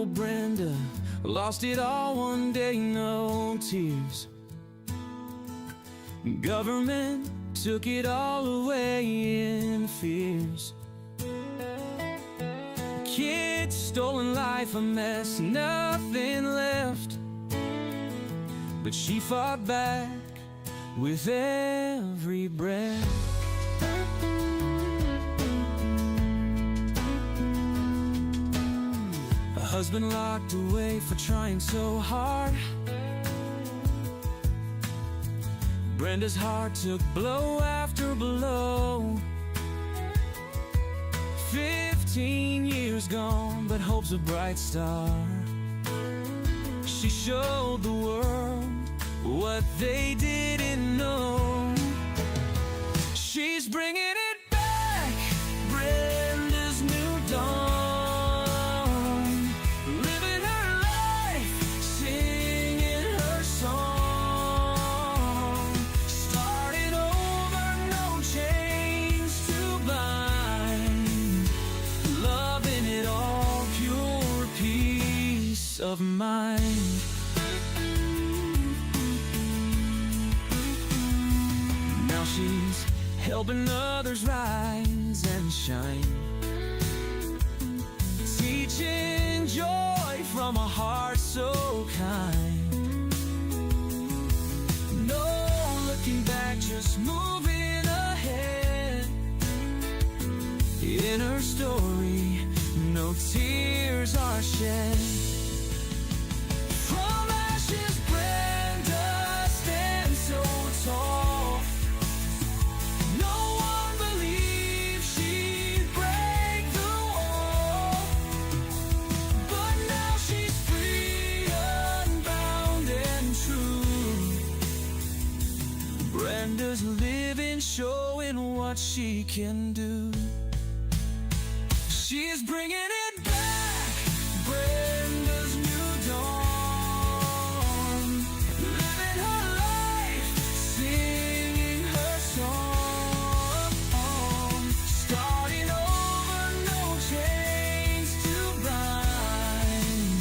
little Brenda lost it all one day, no tears. Government took it all away in fears. Kids, stolen life, a mess, nothing left. But she fought back with every breath. A husband locked away for trying so hard. Brenda's heart took blow after blow. 15 years gone, but hope's a bright star. She showed the world what they didn't know. She's bringing it back, Brenda's new dawn. Living her life, singing her song. Starting over, no chains to bind. Loving it all, pure peace of mind. She's helping others rise and shine, teaching joy from a heart so kind. No looking back, just moving ahead. In her story, no tears are shed. From ashes, Brenda stands so tall. Brenda's living, showing what she can do. She's bringing it back, Brenda's new dawn. Living her life, singing her song. Starting over, no chains to bind.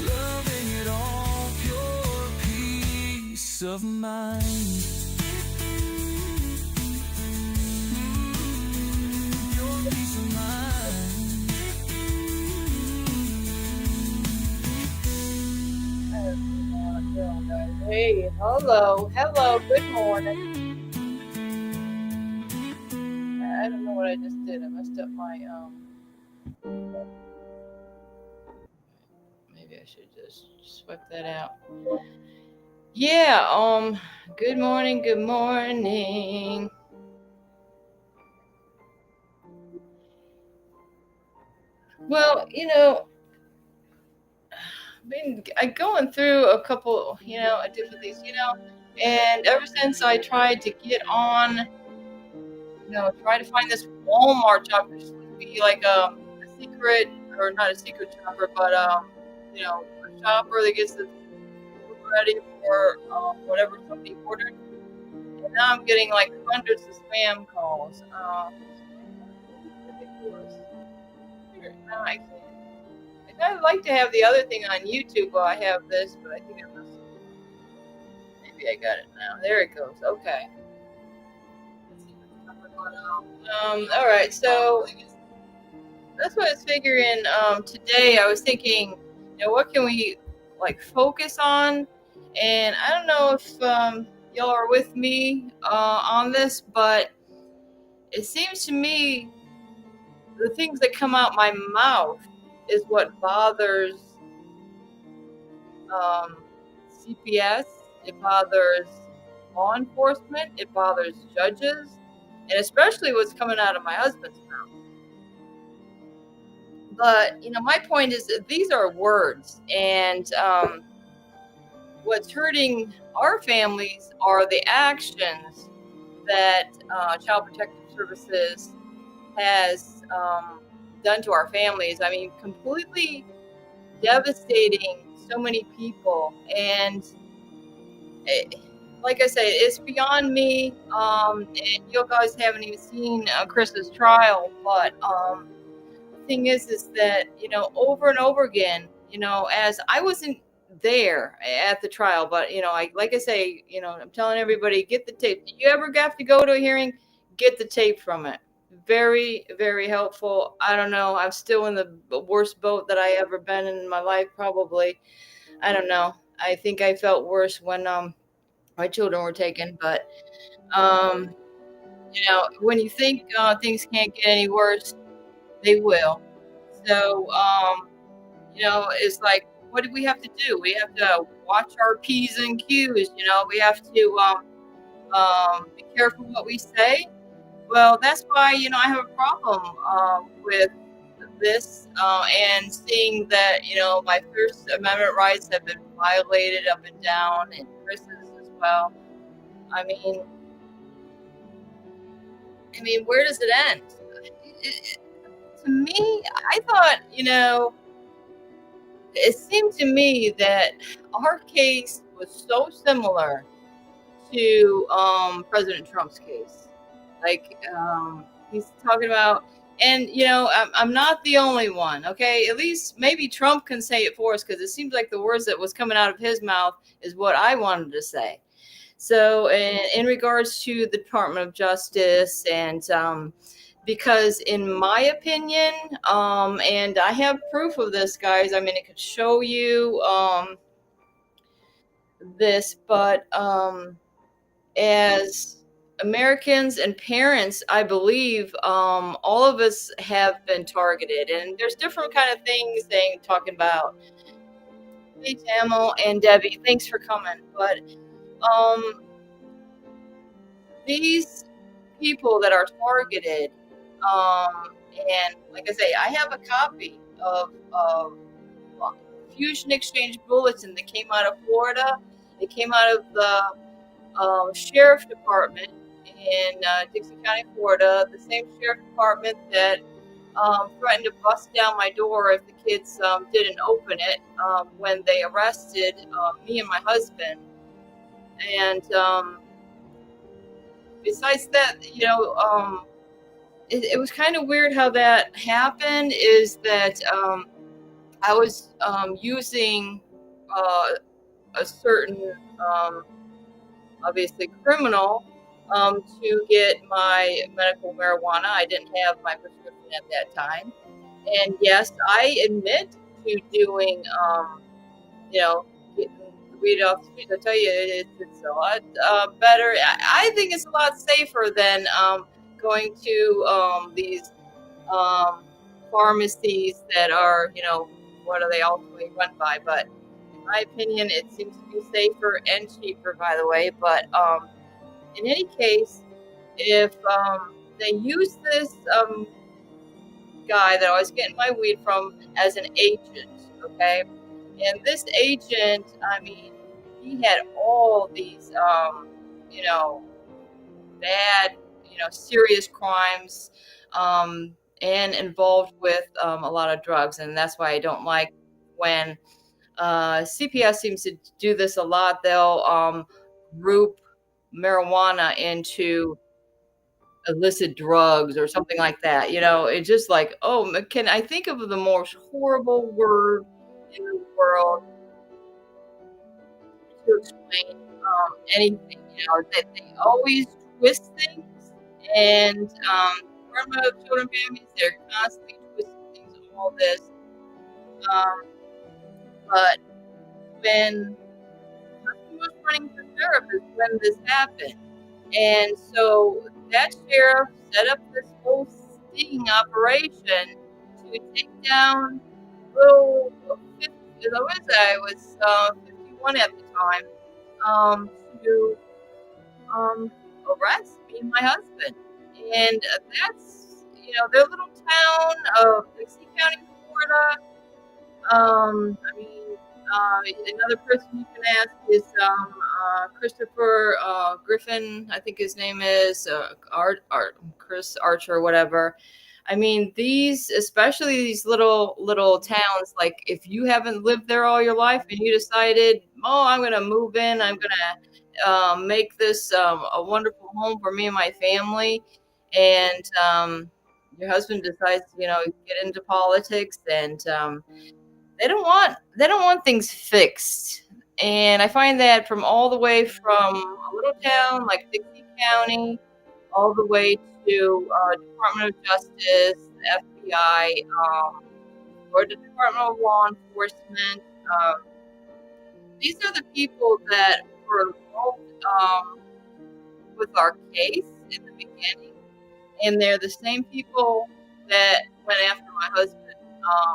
Loving it all, pure peace of mind. Hey, hello, good morning. I don't know what I just did. I messed up my, maybe I should just swipe that out. Yeah, good morning. Well, been going through a couple, different things, and ever since I tried to get on, try to find this Walmart job, which would be like a secret, or not a secret shopper, but a shopper that gets the food ready for whatever somebody ordered. And now I'm getting like hundreds of spam calls. Ridiculous. No, I can't. I'd like to have the other thing on YouTube while I have this, but I think I must. Maybe I got it now. There it goes. Okay. All right. So that's what I was figuring. Today I was thinking, what can we focus on? And I don't know if y'all are with me on this, but it seems to me the things that come out my mouth is what bothers CPS, it bothers law enforcement, it bothers judges, and especially what's coming out of my husband's mouth. But, my point is that these are words, and what's hurting our families are the actions that Child Protective Services has done to our families. I mean, completely devastating so many people. And like I said, it's beyond me. And you guys haven't even seen Chris's trial, but the thing is that, over and over again, as I wasn't there at the trial, but like I say, I'm telling everybody, get the tape. Do you ever have to go to a hearing? Get the tape from it. Very, very helpful. I don't know. I'm still in the worst boat that I ever been in my life, probably. I don't know. I think I felt worse when my children were taken, but um, when you think things can't get any worse, they will. So it's like, what do we have to do? We have to watch our P's and Q's. We have to be careful what we say. Well, that's why I have a problem with this and seeing that my First Amendment rights have been violated up and down, and Chris's as well. I mean, where does it end? To me, I thought, it seemed to me that our case was so similar to President Trump's case. Like, he's talking about, and I'm not the only one. Okay, at least maybe Trump can say it for us, because it seems like the words that was coming out of his mouth is what I wanted to say. So, in regards to the Department of Justice, and because in my opinion, and I have proof of this, guys. I mean, it could show you this, but as Americans and parents, I believe all of us have been targeted, and there's different kind of things talking about. Hey, Tamil and Debbie, thanks for coming. But um, these people that are targeted, and like I say, I have a copy of Fusion Exchange Bulletin that came out of Florida. It came out of the sheriff department in Dixie County, Florida, the same sheriff department that threatened to bust down my door if the kids didn't open it when they arrested me and my husband. And besides that, it was kind of weird how that happened. Is that I was using a certain, obviously criminal, to get my medical marijuana. I didn't have my prescription at that time. And yes, I admit to doing, getting the weed off the street. I tell you, it's a lot better. I think it's a lot safer than going to these um, pharmacies that are, what are they ultimately run by? But in my opinion, it seems to be safer and cheaper, by the way. But in any case, if they use this guy that I was getting my weed from as an agent, okay? And this agent, I mean, he had all these, bad, serious crimes, and involved with a lot of drugs. And that's why I don't like when CPS seems to do this a lot. They'll group marijuana into illicit drugs or something like that. It's just like, oh, can I think of the most horrible word in the world to explain anything? That they always twist things, and Department of Children and Families, they're constantly twisting things, all this. But when he was running for sheriff is when this happened. And so that sheriff set up this whole sting operation to take down little 50, I was 51 at the time, to arrest me and my husband. And that's, their little town of Dixie County, Florida. I mean, another person you can ask is Christopher Griffin, I think his name is, Chris Archer, whatever. I mean, especially these little towns, like if you haven't lived there all your life and you decided, oh, I'm going to move in, I'm going to make this a wonderful home for me and my family, and your husband decides, get into politics, and they don't want things fixed. And I find that from all the way from a little town like Dixie County, all the way to Department of Justice, the FBI, or the Department of Law Enforcement. Um, these are the people that were involved with our case in the beginning, and they're the same people that went after my husband.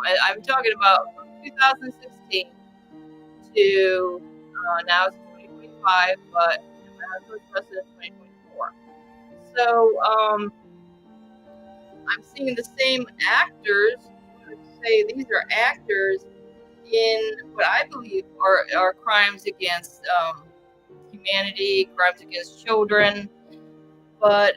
And I'm talking about from 2016 to now it's 2025, but my husband was arrested in 2024. So I'm seeing the same actors. I would say these are actors in what I believe are crimes against humanity, crimes against children. But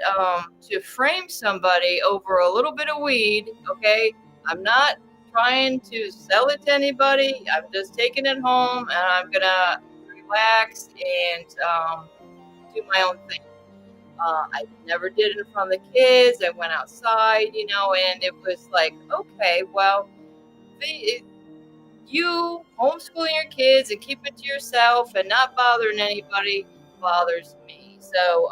to frame somebody over a little bit of weed, okay, I'm not trying to sell it to anybody. I'm just taking it home and I'm gonna relax and do my own thing. I never did it in front of the kids. I went outside, and it was like, okay, well, you homeschooling your kids and keeping it to yourself and not bothering anybody bothers me. So,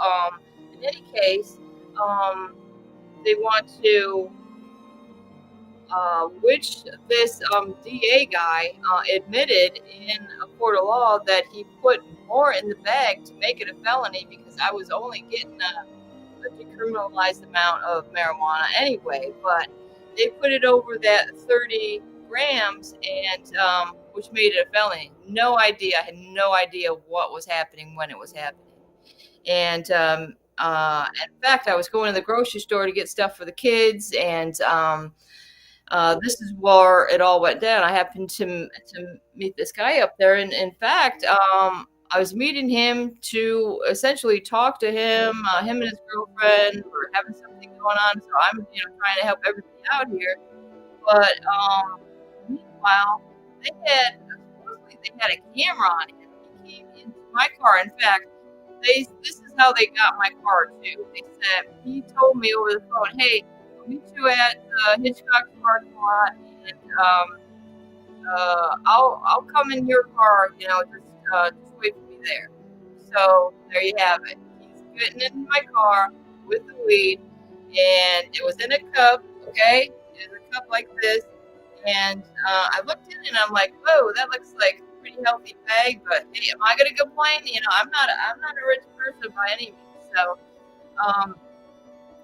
in any case, um, they want to, which this DA guy admitted in a court of law that he put more in the bag to make it a felony because I was only getting a decriminalized amount of marijuana anyway, but they put it over that 30 grams, and which made it a felony. No idea. I had no idea what was happening when it was happening. And in fact, I was going to the grocery store to get stuff for the kids, and this is where it all went down. I happened to meet this guy up there, and in fact, I was meeting him to essentially talk to him. Him and his girlfriend were having something going on, so I'm trying to help everybody out here. But meanwhile, they had supposedly they had a camera on him. He came into my car. In fact, this is how they got my car too. They said he told me over the phone, "Hey, I'll meet you at Hitchcock's parking lot, and I'll come in your car. Just wait for me there." So there you have it. He's getting in my car with the weed, and it was in a cup. Okay, it was a cup like this, and I looked in, and I'm like, "Whoa, that looks like a pretty healthy bag." But hey, am I gonna complain? I'm not a rich person by any means. So um,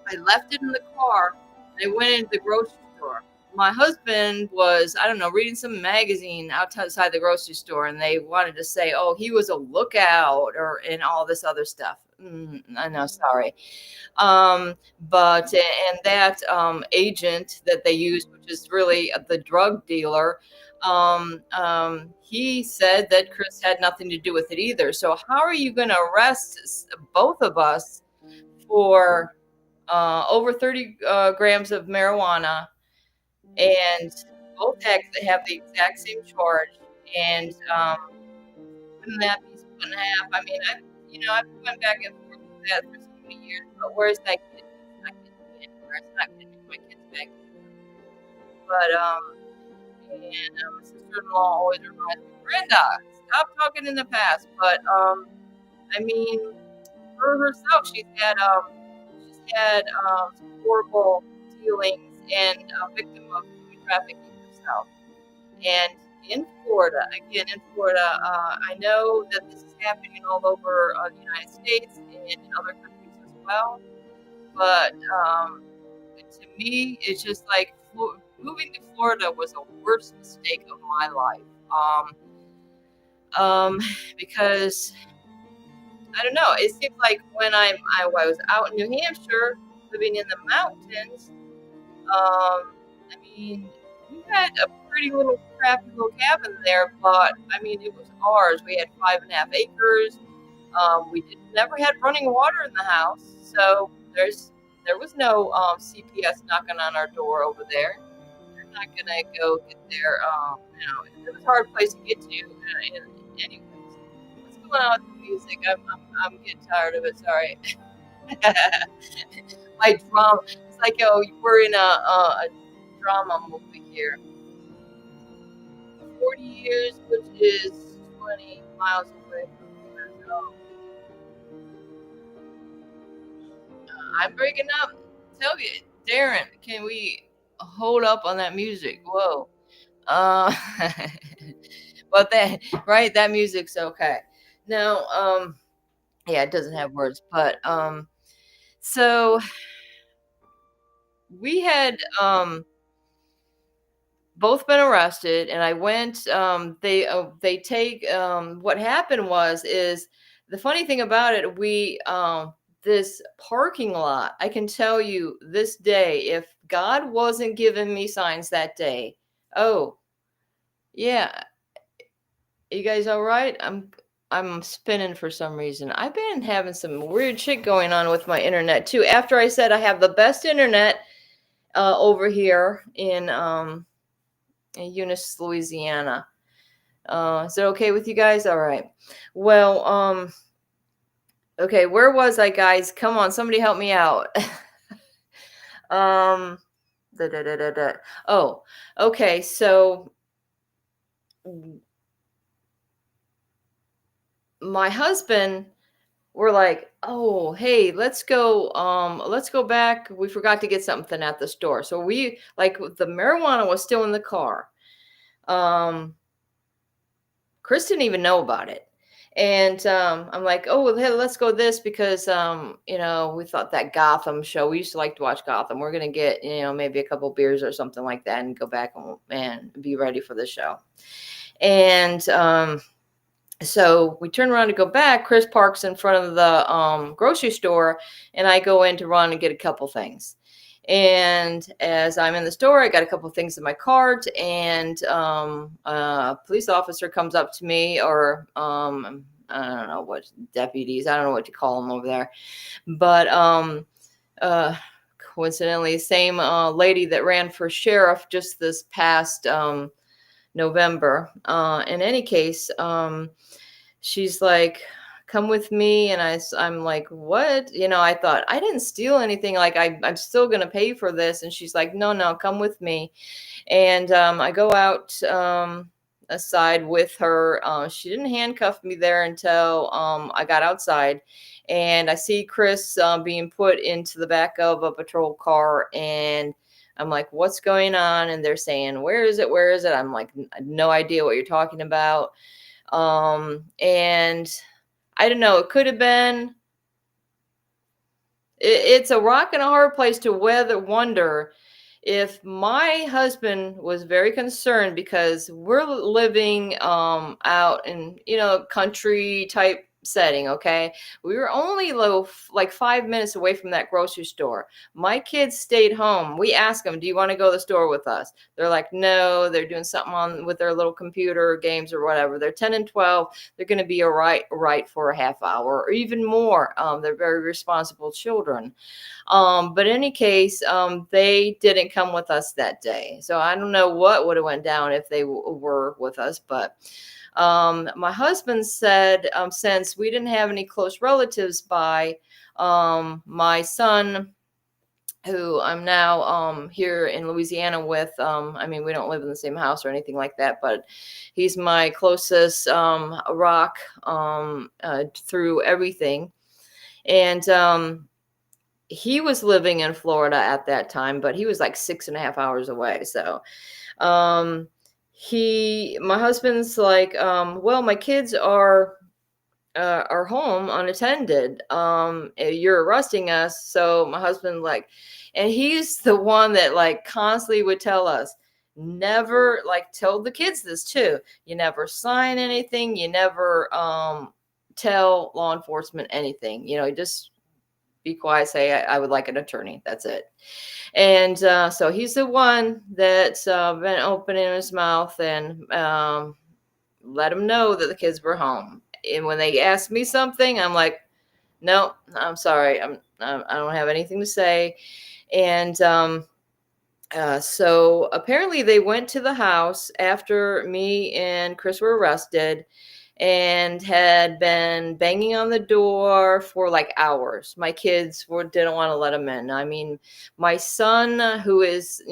I left it in the car, and I went into the grocery store. My husband was, I don't know, reading some magazine outside the grocery store, and they wanted to say, "Oh, he was a lookout," and all this other stuff. I know, sorry. But and that agent that they used, which is really the drug dealer, he said that Chris had nothing to do with it either. So how are you going to arrest both of us for over 30 grams of marijuana, and both have the exact same charge? And wouldn't that be split in half? I mean, I've went back and forth with that for so many years, but where's that kid? It's not getting me anywhere. It's not getting my kids back. But my sister-in-law always reminds me, Brenda, stop talking in the past. But I mean, her herself, she's had some horrible dealings and a victim of human trafficking herself. And in Florida, I know that this is happening all over the United States and in other countries as well. But to me, it's just like moving to Florida was the worst mistake of my life. Because I don't know, it seems like when I was out in New Hampshire, living in the mountains, I mean, we had a pretty little crappy little cabin there, but I mean, it was ours. We had 5.5 acres. We never had running water in the house, so there was no CPS knocking on our door over there. They're not gonna go get there. It was a hard place to get to. Anyways, what's going on with the music? I'm getting tired of it. Sorry. My drum. It's like, we're in a drama movie here. 40 years, which is 20 miles away from here. So I'm breaking up. Tell you, Darren, can we hold up on that music? Whoa. Uh, but that right, that music's okay. Now, yeah, it doesn't have words, but so we had both been arrested, and I went. They take. What happened is the funny thing about it. We this parking lot. I can tell you this day, if God wasn't giving me signs that day. Oh yeah, you guys all right? I'm spinning for some reason. I've been having some weird shit going on with my internet too. After I said I have the best internet over here in Eunice, Louisiana. Is it okay with you guys? All right. Well, okay, where was I, guys? Come on, somebody help me out. um, da, da, da, da, da. Oh, okay. So my husband, we're like, oh, hey, let's go back. We forgot to get something at the store. So we like the marijuana was still in the car. Chris didn't even know about it. And I'm like, oh, well, hey, let's go this because, we thought that Gotham show, we used to like to watch Gotham. We're going to get, maybe a couple beers or something like that and go back and be ready for the show. And so we turn around to go back. Chris parks in front of the grocery store, and I go in to run and get a couple things. And as I'm in the store, I got a couple of things in my cart, and a police officer comes up to me, or I don't know what deputies, I don't know what to call them over there, but coincidentally, same lady that ran for sheriff just this past November. In any case, she's like, come with me. And I'm like, what? I thought I didn't steal anything. Like I'm still going to pay for this. And she's like, no, come with me. And I go out aside with her. She didn't handcuff me there until I got outside. And I see Chris being put into the back of a patrol car. And I'm like, what's going on? And they're saying, where is it? Where is it? I'm like, no idea what you're talking about. And I don't know, it could have been, it's a rock and a hard place to wonder if my husband was very concerned because we're living out in, country type setting. Okay. We were only like 5 minutes away from that grocery store. My kids stayed home. We asked them, do you want to go to the store with us? They're like, no, they're doing something on with their little computer games or whatever. They're 10 and 12. They're going to be all right for a half hour or even more. They're very responsible children. But in any case, they didn't come with us that day. So I don't know what would have went down if they were with us, but my husband said, since we didn't have any close relatives by, my son, who I'm now here in Louisiana with, we don't live in the same house or anything like that, but he's my closest rock through everything. And he was living in Florida at that time, but he was like 6.5 hours away. So my husband's like, well, my kids are home unattended. You're arresting us. So my husband and he's the one that like constantly would tell us, never, like, told the kids this too. You never sign anything. You never tell law enforcement anything. Just be quiet, say, I would like an attorney. That's it. And so he's the one that's been opening his mouth and let them know that the kids were home. And when they ask me something, I'm like, no, I'm sorry. I don't have anything to say. And so apparently they went to the house after me and Chris were arrested. and had been banging on the door for like hours. My kids didn't want to let him in. I mean, my son, who is,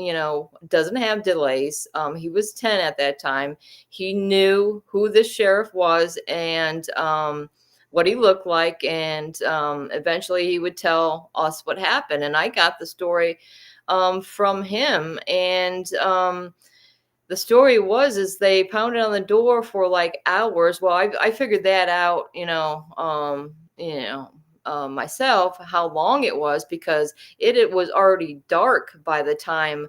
doesn't have delays, he was 10 at that time. He knew who the sheriff was and what he looked like. And eventually he would tell us what happened. And I got the story from him. And the story is they pounded on the door for like hours. Well, I figured that out, myself, how long it was, because it was already dark by the time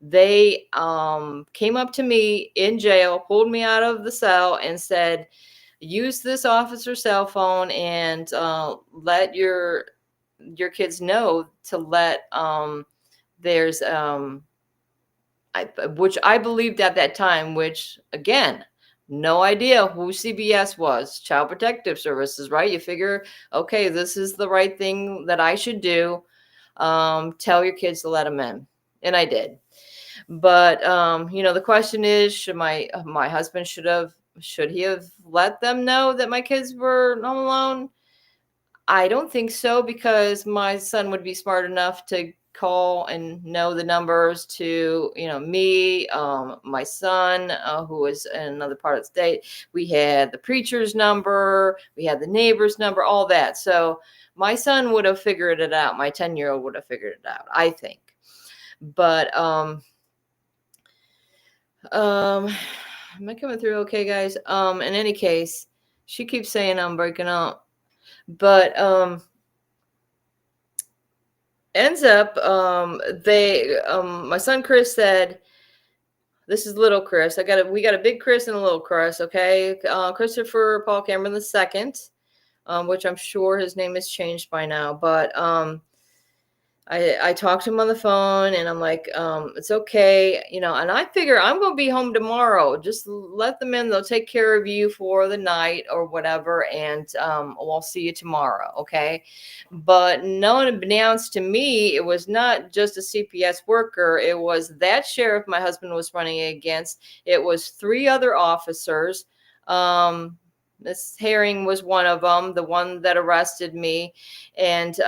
they came up to me in jail, pulled me out of the cell and said, use this officer's cell phone and let your kids know to let there's which I believed at that time, which again, no idea who CBS was, Child Protective Services, right? You figure, okay, this is the right thing that I should do. Tell your kids to let them in. And I did. But, the question is, should my husband should he have let them know that my kids were home alone? I don't think so, because my son would be smart enough to call and know the numbers to, me, my son, who was in another part of the state. We had the preacher's number, we had the neighbor's number, all that. So my son would have figured it out. My 10-year-old would have figured it out, I think. But, am I coming through okay, guys? In any case, she keeps saying I'm breaking up, but, ends up, my son Chris said, this is little Chris. We got a big Chris and a little Chris. Okay. Christopher Paul Cameron II, which I'm sure his name has changed by now, but, I talked to him on the phone and I'm like, it's okay. And I figure I'm going to be home tomorrow. Just let them in. They'll take care of you for the night or whatever. And, we'll see you tomorrow. Okay. But no one announced to me, it was not just a CPS worker. It was that sheriff my husband was running against. It was 3 other officers. Miss Herring was one of them, the one that arrested me. And,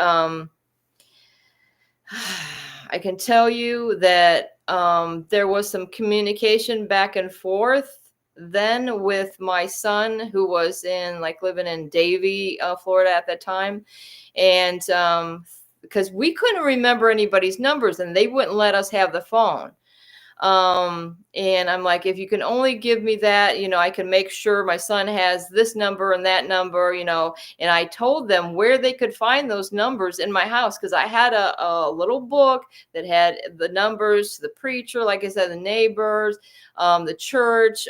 I can tell you that there was some communication back and forth then with my son, who was living in Davie, Florida at that time. And because we couldn't remember anybody's numbers and they wouldn't let us have the phone. And I'm like, if you can only give me that, I can make sure my son has this number and that number, and I told them where they could find those numbers in my house. Cause I had a little book that had the numbers, the preacher, like I said, the neighbors, the church,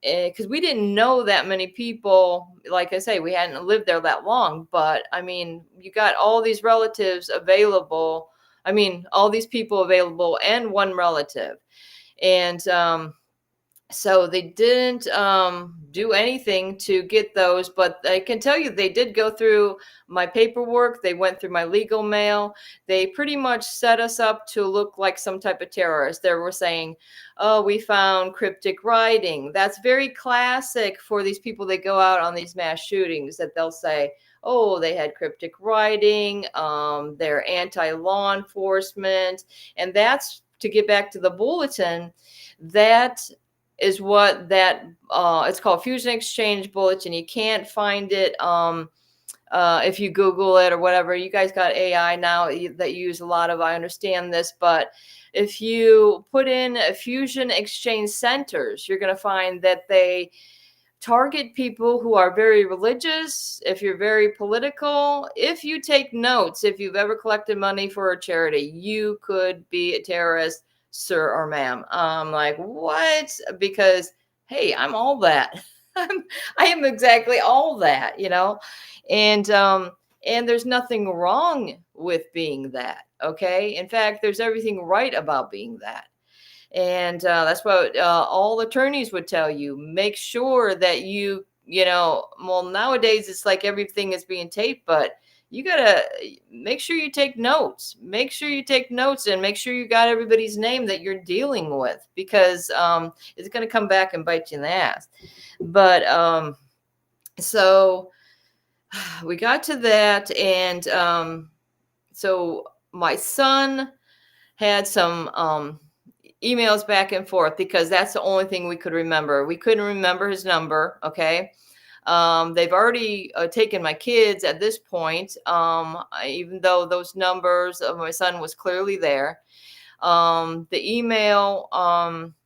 because we didn't know that many people. Like I say, we hadn't lived there that long, but I mean, you got all these relatives available. I mean, all these people available and one relative. And so they didn't do anything to get those, but I can tell you they did go through my paperwork. They went through my legal mail. They pretty much set us up to look like some type of terrorist. They were saying, oh, we found cryptic writing. That's very classic for these people that go out on these mass shootings, that they'll say, oh, they had cryptic writing, they're anti-law enforcement. And that's, to get back to the bulletin, that is what that, it's called Fusion Exchange Bulletin. You can't find it if you Google it or whatever. You guys got AI now that you use a lot of, I understand this, but if you put in Fusion Exchange Centers, you're going to find that they target people who are very religious, if you're very political, if you take notes, if you've ever collected money for a charity, you could be a terrorist, sir or ma'am. I'm like, what? Because, hey, I'm all that. I am exactly all that, and there's nothing wrong with being that. Okay. In fact, there's everything right about being that. And that's what all attorneys would tell you. Make sure that well, nowadays it's like everything is being taped, but you gotta make sure you take notes. Make sure you take notes and make sure you got everybody's name that you're dealing with, because it's gonna come back and bite you in the ass. But so we got to that, and so my son had some emails back and forth, because that's the only thing we could remember. We couldn't remember his number. Okay. They've already taken my kids at this point, even though those numbers of my son was clearly there. The email,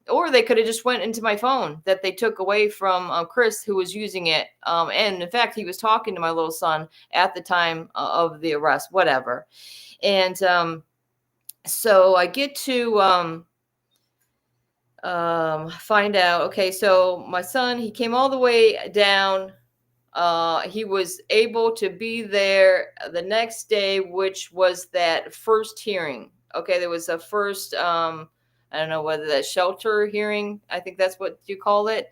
or they could have just went into my phone that they took away from Chris, who was using it. And in fact, he was talking to my little son at the time of the arrest, whatever. And so I get to find out, okay, so my son, he came all the way down. He was able to be there the next day, which was that first hearing. Okay, there was a first, I don't know whether that's shelter hearing. I think that's what you call it.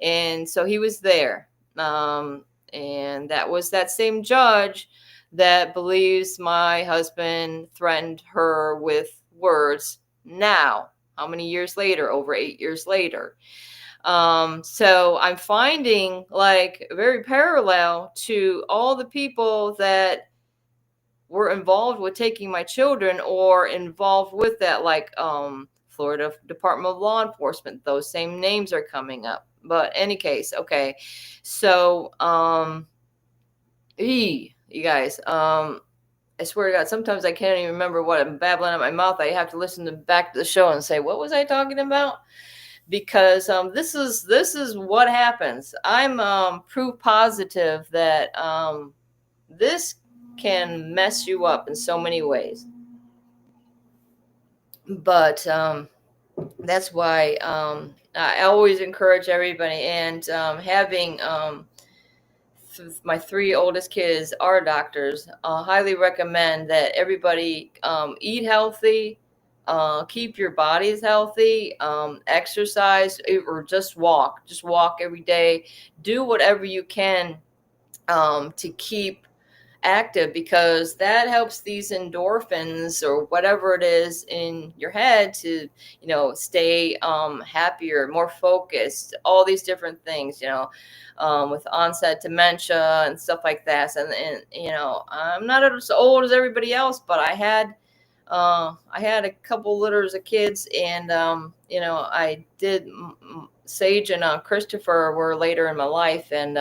And so he was there. And that was that same judge that believes my husband threatened her with words. Now, how many years later? Over 8 years later. So I'm finding like very parallel to all the people that were involved with taking my children, or involved with that, like Florida Department of Law Enforcement. Those same names are coming up. But any case, okay. So you guys, I swear to God, sometimes I can't even remember what I'm babbling out my mouth. I have to listen to back to the show and say, what was I talking about? Because this is what happens. I'm proof positive that this can mess you up in so many ways. But that's why I always encourage everybody, and having my 3 oldest kids are doctors, highly recommend that everybody eat healthy, keep your bodies healthy, exercise, or just walk every day. Do whatever you can to keep active, because that helps these endorphins or whatever it is in your head to, stay happier, more focused, all these different things, with onset dementia and stuff like that. And I'm not as old as everybody else, but I had a couple litters of kids, and I did Sage and Christopher were later in my life, and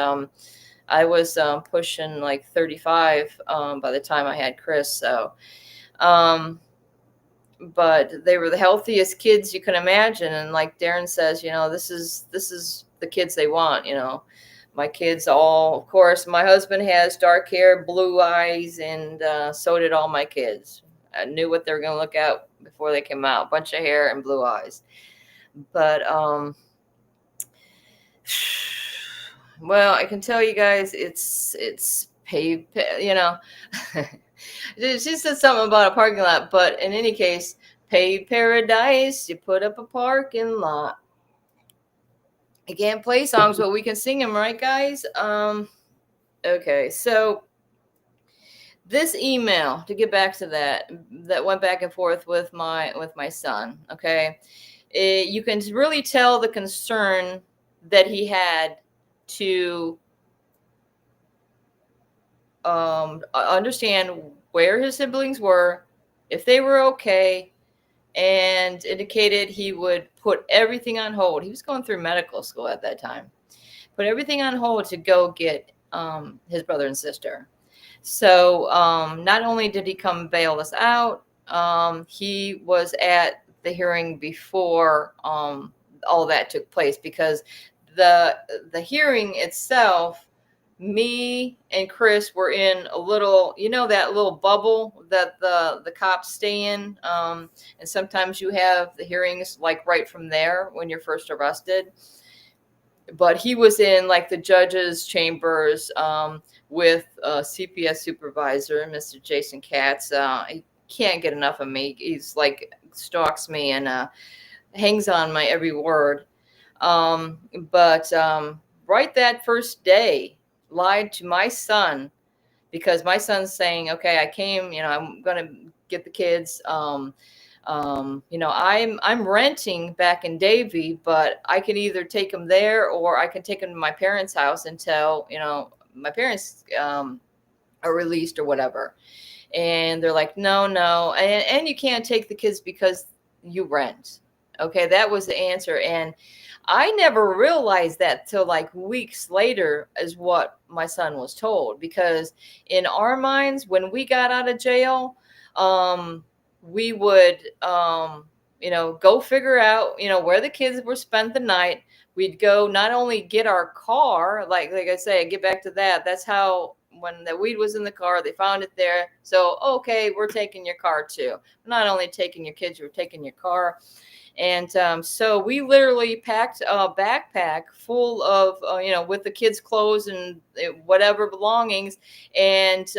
I was pushing like 35 by the time I had Chris. So, but they were the healthiest kids you can imagine. And like Darren says, this is the kids they want. My kids all, of course, my husband has dark hair, blue eyes, and so did all my kids. I knew what they were going to look at before they came out. Bunch of hair and blue eyes. But well, I can tell you guys, it's paved, she said something about a parking lot, but in any case, paved paradise, you put up a parking lot. I can't play songs, but we can sing them, right, guys? Okay, so this email, to get back to that went back and forth with my son, okay? You can really tell the concern that he had to understand where his siblings were, if they were okay, and indicated he would put everything on hold. He was going through medical school at that time. Put everything on hold to go get his brother and sister. So not only did he come bail us out, he was at the hearing before all that took place, because the hearing itself, me and Chris were in a little, that little bubble that the cops stay in. And sometimes you have the hearings like right from there when you're first arrested. But he was in like the judge's chambers with a CPS supervisor, Mr. Jason Katz. He can't get enough of me. He's like stalks me and hangs on my every word. But right that first day, lied to my son because my son's saying, okay, I came, I'm going to get the kids. I'm renting back in Davie, but I can either take them there or I can take them to my parents' house until, my parents are released or whatever. And they're like, no, no. And you can't take the kids because you rent. Okay, that was the answer. And I never realized that till like weeks later is what my son was told. Because in our minds, when we got out of jail, we would, go figure out, where the kids were spent the night. We'd go not only get our car, like I say, get back to that. That's how, when the weed was in the car, they found it there. So, okay, we're taking your car too. We're not only taking your kids, we're taking your car. And so we literally packed a backpack full of, with the kids' clothes and whatever belongings. And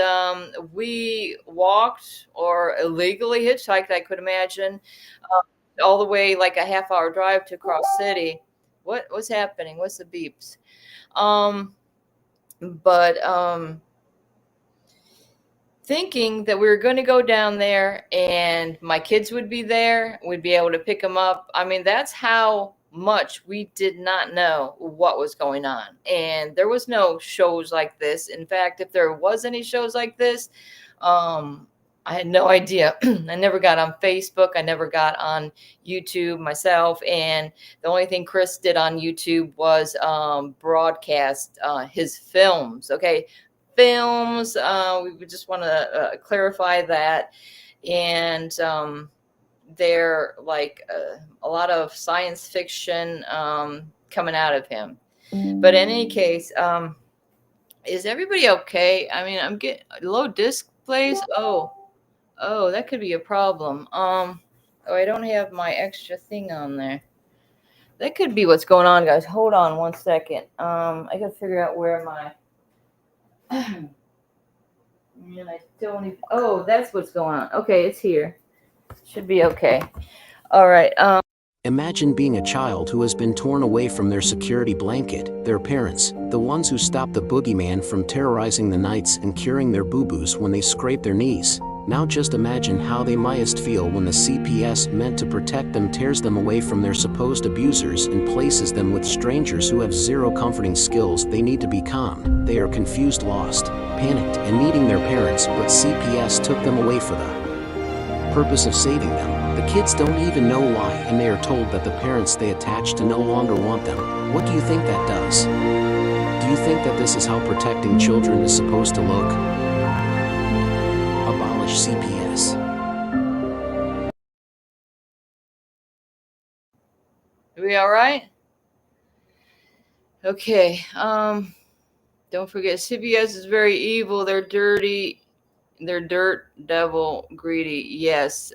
we walked or illegally hitchhiked, I could imagine, all the way like a half-hour drive to Cross City. What's happening? What's the beeps? But thinking that we were going to go down there and my kids would be there, we'd be able to pick them up. I mean, that's how much we did not know what was going on. And there was no shows like this. In fact, if there was any shows like this, I had no idea. I never got on Facebook. I never got on YouTube myself. And the only thing Chris did on YouTube was broadcast his films. Okay. Films. We would just want to clarify that. And they're like a lot of science fiction coming out of him. But in any case, is everybody okay? I mean, I'm getting low displays. Oh, that could be a problem. I don't have my extra thing on there. That could be what's going on, guys. Hold on one second. I gotta figure out where my and I don't even, oh, that's what's going on. Okay, it's here. Should be okay. All right. Imagine being a child who has been torn away from their security blanket, their parents, the ones who stop the boogeyman from terrorizing the nights and curing their boo-boos when they scrape their knees. Now just imagine how they mightest feel when the CPS meant to protect them tears them away from their supposed abusers and places them with strangers who have zero comforting skills. They need to be calm. They are confused, lost, panicked, and needing their parents, but CPS took them away for the purpose of saving them. The kids don't even know why, and they are told that the parents they attach to no longer want them. What do you think that does? Do you think that this is how protecting children is supposed to look? Abolish CPS. Are we all right? Okay. Don't forget, CPS is very evil. They're dirty. They're dirt, devil, greedy. Yes.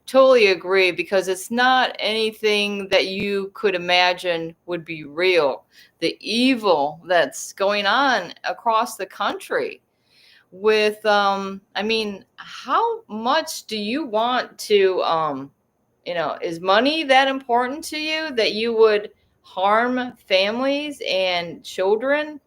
Totally agree, because it's not anything that you could imagine would be real. The evil that's going on across the country with, I mean, how much do you want to, is money that important to you that you would harm families and children?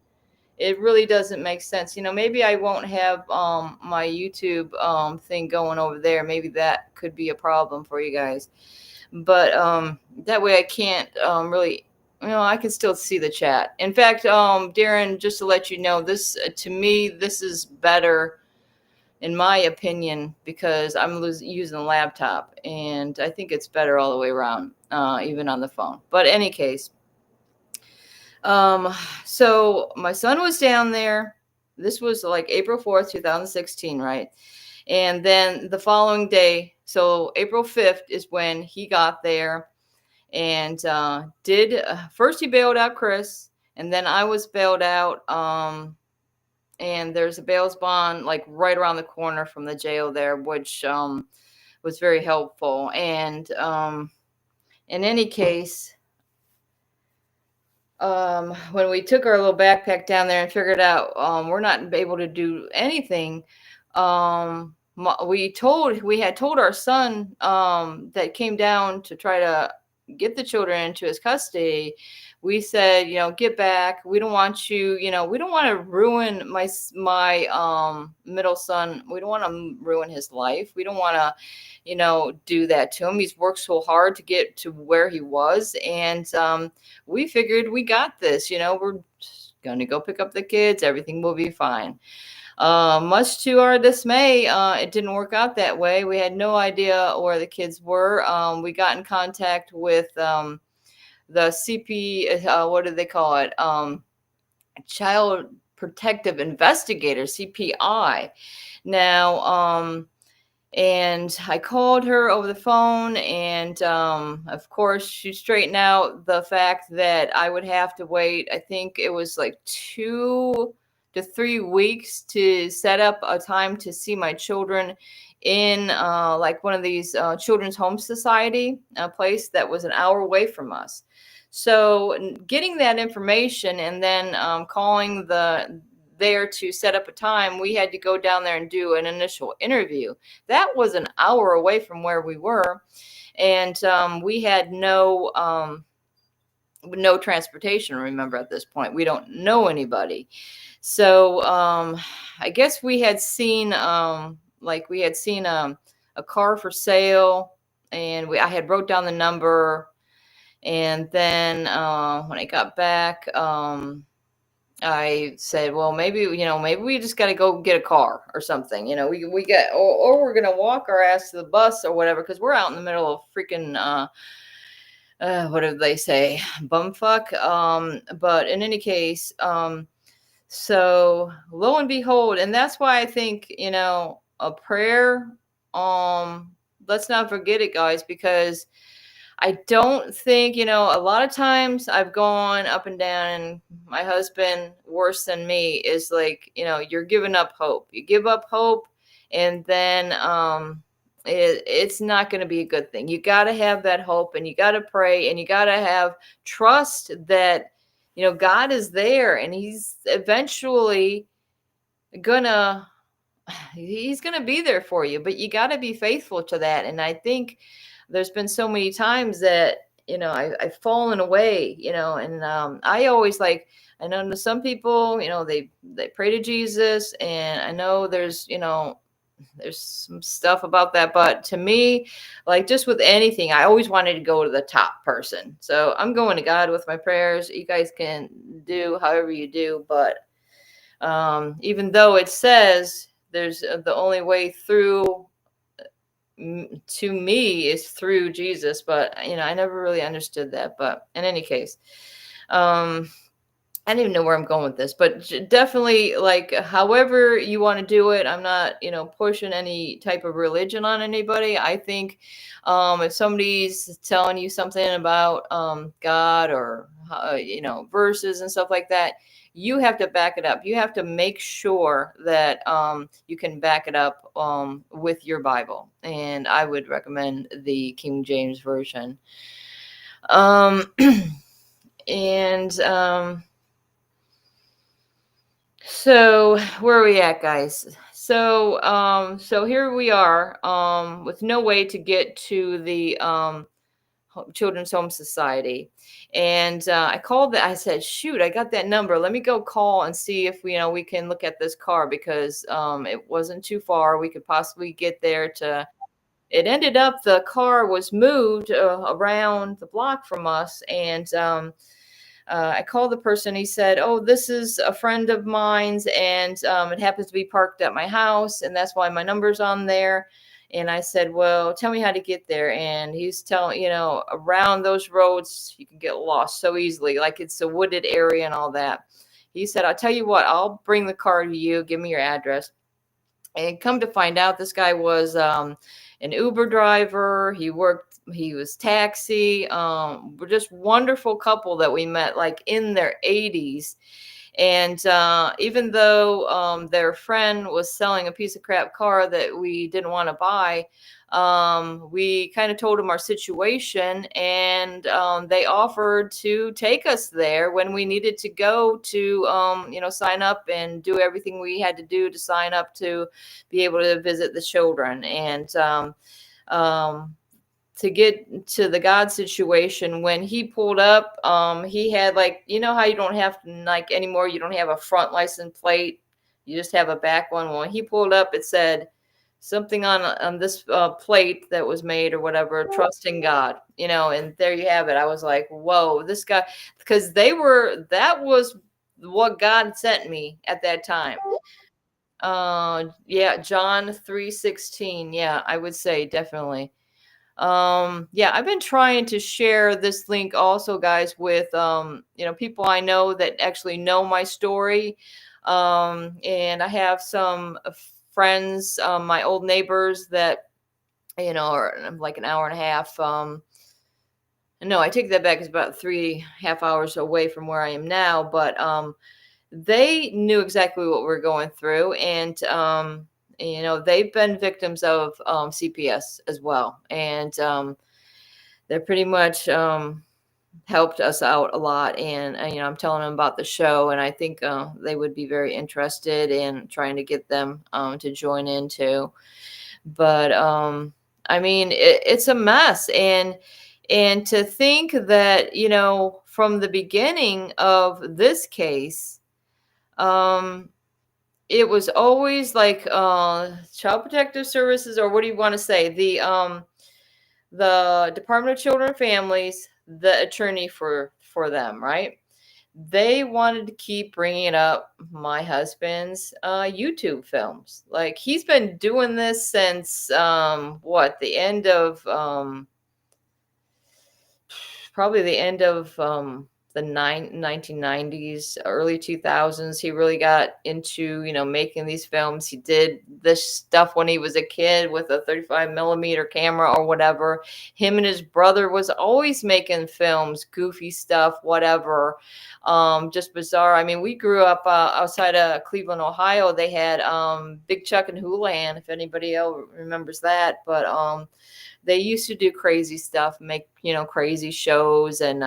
It really doesn't make sense. Maybe I won't have my YouTube thing going over there. Maybe that could be a problem for you guys. But that way I can't really, I can still see the chat. In fact, Darren, just to let you know, this to me, this is better in my opinion, because I'm using a laptop, and I think it's better all the way around, even on the phone. But in any case, so my son was down there. This was like April 4th, 2016, right? And then the following day, so April 5th is when he got there, and first he bailed out Chris, and then I was bailed out. And there's a bail bond like right around the corner from the jail there, which was very helpful. And in any case, when we took our little backpack down there and figured out we're not able to do anything, we had told our son that came down to try to get the children into his custody. we said, get back. We don't want you, we don't want to ruin my middle son. We don't want to ruin his life. We don't want to, do that to him. He's worked so hard to get to where he was. And we figured we got this, we're going to go pick up the kids. Everything will be fine. Much to our dismay, it didn't work out that way. We had no idea where the kids were. We got in contact with the what do they call it? Child Protective Investigator, CPI. Now, and I called her over the phone, and of course, she straightened out the fact that I would have to wait. I think it was like 2 to 3 weeks to set up a time to see my children in like one of these children's home society, a place that was an hour away from us. So getting that information and then calling there to set up a time, we had to go down there and do an initial interview. That was an hour away from where we were, and we had no transportation. Remember, at this point, we don't know anybody. So I guess we had seen a car for sale, and I had wrote down the number. And then when I got back, I said, well, maybe we just got to go get a car or something. We get, or we're going to walk our ass to the bus or whatever, because we're out in the middle of freaking, what do they say? Bumfuck. But in any case, so lo and behold, and that's why I think, a prayer, let's not forget it, guys, because I don't think, a lot of times I've gone up and down, and my husband, worse than me, is like, you're giving up hope. You give up hope, and then it's not going to be a good thing. You got to have that hope, and you got to pray, and you got to have trust that, God is there, and he's eventually he's going to be there for you, but you got to be faithful to that. And I think there's been so many times that, I've fallen away, and I always I know some people, they pray to Jesus, and I know there's some stuff about that, but to me, just with anything, I always wanted to go to the top person. So I'm going to God with my prayers. You guys can do however you do, but even though it says there's the only way through to me is through Jesus, but I never really understood that. But in any case, I don't even know where I'm going with this, but definitely, however you want to do it. I'm not, pushing any type of religion on anybody. I think if somebody's telling you something about God or, verses and stuff like that, you have to back it up. You have to make sure that you can back it up with your Bible. And I would recommend the King James Version. So where are we at, guys? So here we are with no way to get to the Children's Home Society. And I called I said, shoot, I got that number. Let me go call and see if we can look at this car, because it wasn't too far. We could possibly get there it ended up the car was moved around the block from us. And I called the person. He said, oh, this is a friend of mine's, and it happens to be parked at my house, and that's why my number's on there. And I said, well, tell me how to get there. And he's telling, around those roads, you can get lost so easily. It's a wooded area and all that. He said, I'll tell you what, I'll bring the car to you. Give me your address. And come to find out, this guy was an Uber driver. He was taxi. We're just wonderful couple that we met in their 80s. And even though their friend was selling a piece of crap car that we didn't want to buy, we kind of told them our situation, and they offered to take us there when we needed to go to, sign up and do everything we had to do to sign up to be able to visit the children. And to get to the God situation, when he pulled up, he had like, you know how you don't have like anymore, you don't have a front license plate, you just have a back one. When he pulled up, it said something on this plate that was made or whatever, trust in God, and there you have it. I was like, whoa, this guy, because that was what God sent me at that time. Yeah, John 3:16. Yeah, I would say definitely. Yeah, I've been trying to share this link also, guys, with people I know that actually know my story. And I have some friends, my old neighbors that are like an hour and a half. No, I take that back. It's about 3.5 hours away from where I am now, but they knew exactly what we're going through, and they've been victims of CPS as well, and they're pretty much helped us out a lot. And I'm telling them about the show, and I think they would be very interested in trying to get them to join in too. But I mean, it's a mess, and to think that from the beginning of this case, it was always like Child Protective Services, or what do you want to say, the Department of Children and Families, the attorney for them, right? They wanted to keep bringing up my husband's YouTube films. Like, he's been doing this since the end of probably the end of the 1990s, early 2000s. He really got into making these films. He did this stuff when he was a kid with a 35 millimeter camera or whatever. Him and his brother was always making films, goofy stuff, whatever. Just bizarre. I mean, we grew up outside of Cleveland, Ohio. They had Big Chuck and Houlihan, if anybody else remembers that. But they used to do crazy stuff, make crazy shows. And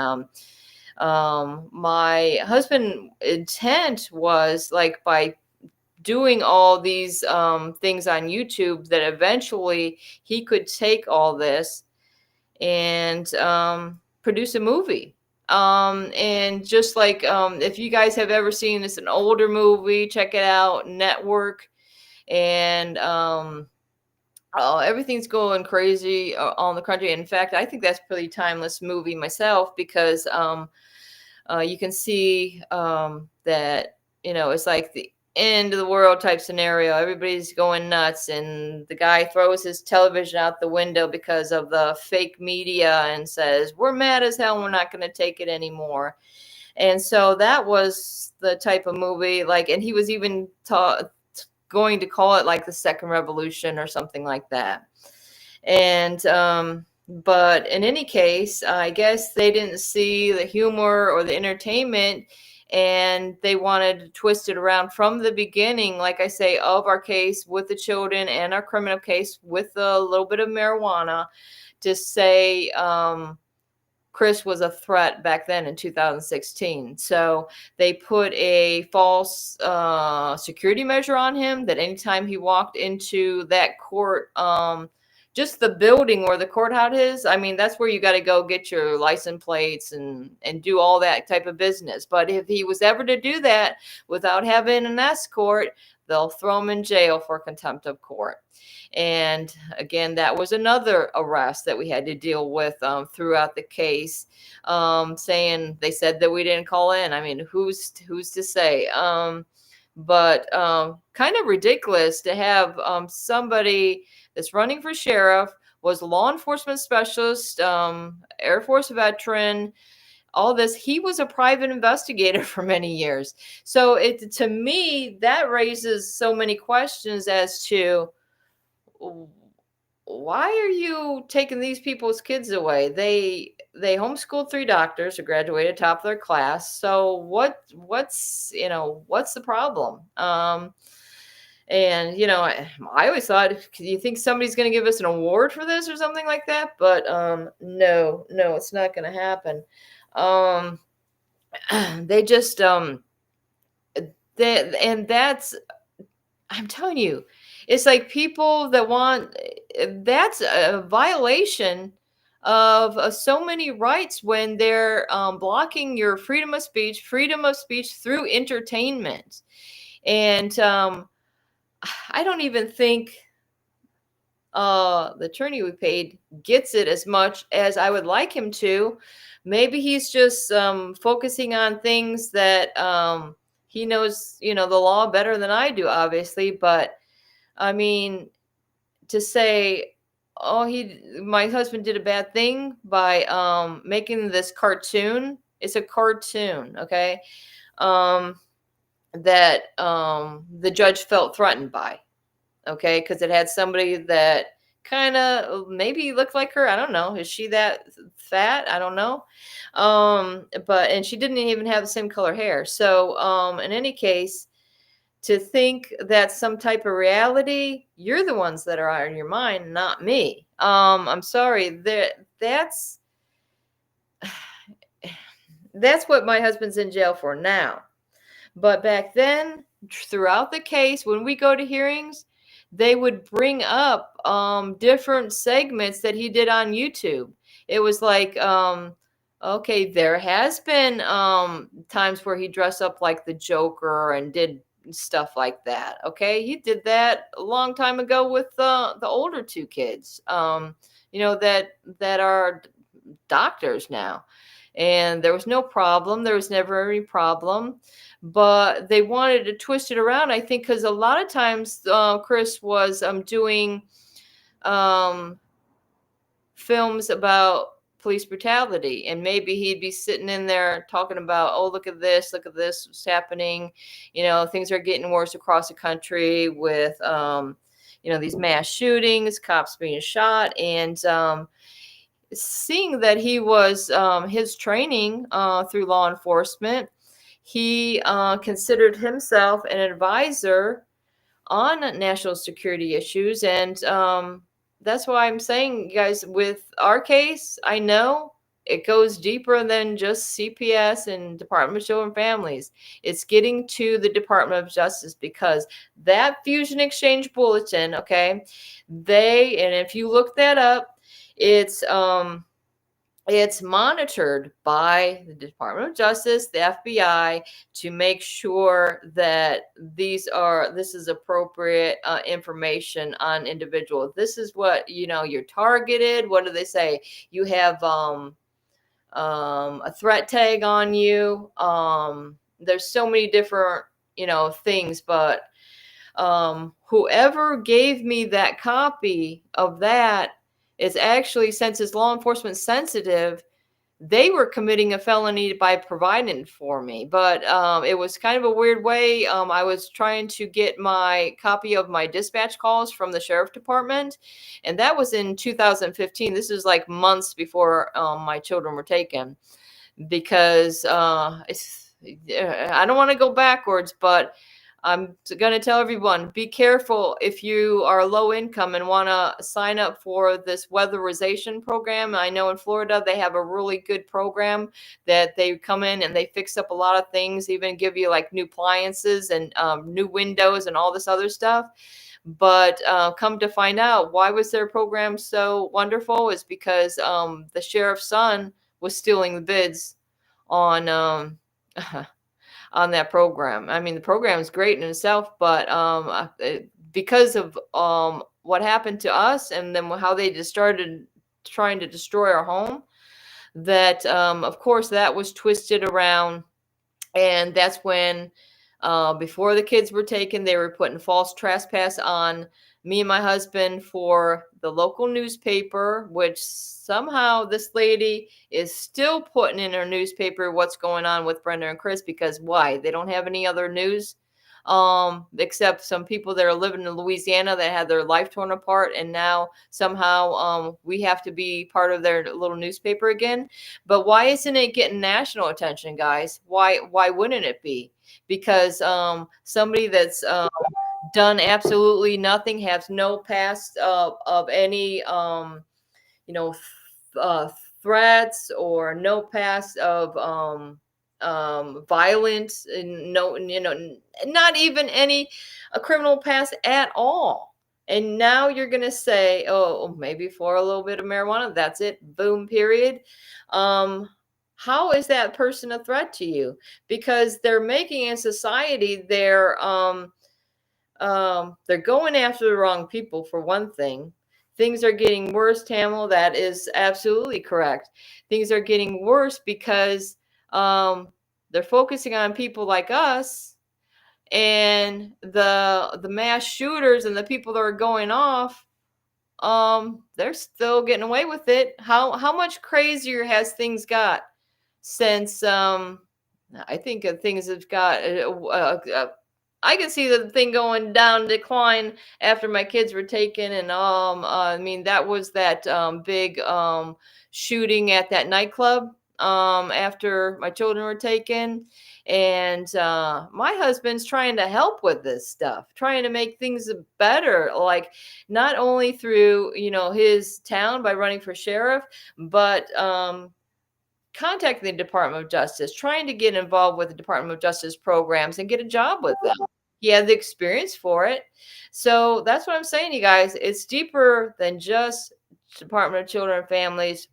my husband's intent was, like, by doing all these things on YouTube, that eventually he could take all this and produce a movie. And just like, if you guys have ever seen this, an older movie, check it out, Network. And everything's going crazy on the country. In fact, I think that's a pretty timeless movie myself, because you can see that it's like the end of the world type scenario. Everybody's going nuts, and the guy throws his television out the window because of the fake media and says, "We're mad as hell, we're not going to take it anymore." And so that was the type of movie, like, and he was even going to call it like the Second Revolution or something like that. And but in any case, I guess they didn't see the humor or the entertainment, and they wanted to twist it around from the beginning, like I say, of our case with the children and our criminal case with a little bit of marijuana, to say Chris was a threat back then in 2016. So they put a false security measure on him, that anytime he walked into that court, just the building where the courthouse is, I mean, that's where you got to go get your license plates and do all that type of business. But if he was ever to do that without having an escort, they'll throw him in jail for contempt of court. And again, that was another arrest that we had to deal with throughout the case, saying they said that we didn't call in. I mean, who's to say? But kind of ridiculous to have somebody that's running for sheriff, was a law enforcement specialist, Air Force veteran, all this. He was a private investigator for many years. So to me, that raises so many questions as to, why are you taking these people's kids away? They homeschooled 3 doctors who graduated top of their class. So what's the problem? And I always thought, you think somebody's going to give us an award for this or something like that? But no, it's not going to happen. They just and that's, I'm telling you, it's like people that want, that's a violation of so many rights when they're blocking your freedom of speech through entertainment. And I don't even think the attorney we paid gets it as much as I would like him to. Maybe he's just focusing on things that he knows, the law better than I do, obviously. But I mean, to say, oh, my husband did a bad thing by making this cartoon. It's a cartoon, okay? That the judge felt threatened by, okay, because it had somebody that kind of maybe looked like her. I don't know. Is she that fat? I don't know. And she didn't even have the same color hair. So in any case, to think that some type of reality, you're the ones that are on your mind, not me. I'm sorry. That's what my husband's in jail for now. But back then, throughout the case, when we go to hearings, they would bring up different segments that he did on YouTube. It was like, okay, there has been times where he dressed up like the Joker and did stuff like that. Okay, he did that a long time ago with the older two kids, that are doctors now. And there was no problem. There was never any problem. But they wanted to twist it around, I think, because a lot of times Chris was doing films about police brutality. And maybe he'd be sitting in there talking about, oh, look at this, what's happening. Things are getting worse across the country with, these mass shootings, cops being shot. And seeing that he was his training through law enforcement, he considered himself an advisor on national security issues. And that's why I'm saying, guys, with our case, I know it goes deeper than just CPS and Department of Children and Families. It's getting to the Department of Justice, because that Fusion Exchange Bulletin, okay, and if you look that up, it's monitored by the Department of Justice, the FBI, to make sure that this is appropriate information on individuals. This is what, you're targeted. What do they say? You have a threat tag on you. There's so many different, things, but whoever gave me that copy of that is actually, since it's law enforcement sensitive, they were committing a felony by providing it for me. But it was kind of a weird way. I was trying to get my copy of my dispatch calls from the sheriff department, and that was in 2015. This is like months before my children were taken, because I don't want to go backwards, but I'm going to tell everyone, be careful if you are low income and want to sign up for this weatherization program. I know in Florida, they have a really good program that they come in and they fix up a lot of things, even give you like new appliances and new windows and all this other stuff. But come to find out, why was their program so wonderful is because the sheriff's son was stealing the bids on on that program. I mean, the program is great in itself, but because of what happened to us, and then how they just started trying to destroy our home, that of course that was twisted around. And that's when before the kids were taken, they were putting false trespass on me and my husband for the local newspaper, which somehow this lady is still putting in her newspaper what's going on with Brenda and Chris, because why? They don't have any other news except some people that are living in Louisiana that had their life torn apart, and now somehow we have to be part of their little newspaper again. But why isn't it getting national attention, guys? Why wouldn't it be? Because somebody that's done absolutely nothing, has no past of any threats, or no past of violence, and no, not even any a criminal past at all. And now you're going to say, oh, maybe for a little bit of marijuana, that's it, boom, period. How is that person a threat to you? Because they're making in society, they're going after the wrong people, for one thing. Things are getting worse, Tamil. That is absolutely correct. Things are getting worse because they're focusing on people like us, and the mass shooters and the people that are going off, they're still getting away with it. How much crazier has things got since I think things have got I can see the thing going down decline after my kids were taken. And I mean, that was that big shooting at that nightclub after my children were taken. And my husband's trying to help with this stuff, trying to make things better, like not only through, his town by running for sheriff, but contacting the Department of Justice, trying to get involved with the Department of Justice programs and get a job with them. He had the experience for it. So that's what I'm saying, you guys. It's deeper than just Department of Children and Families,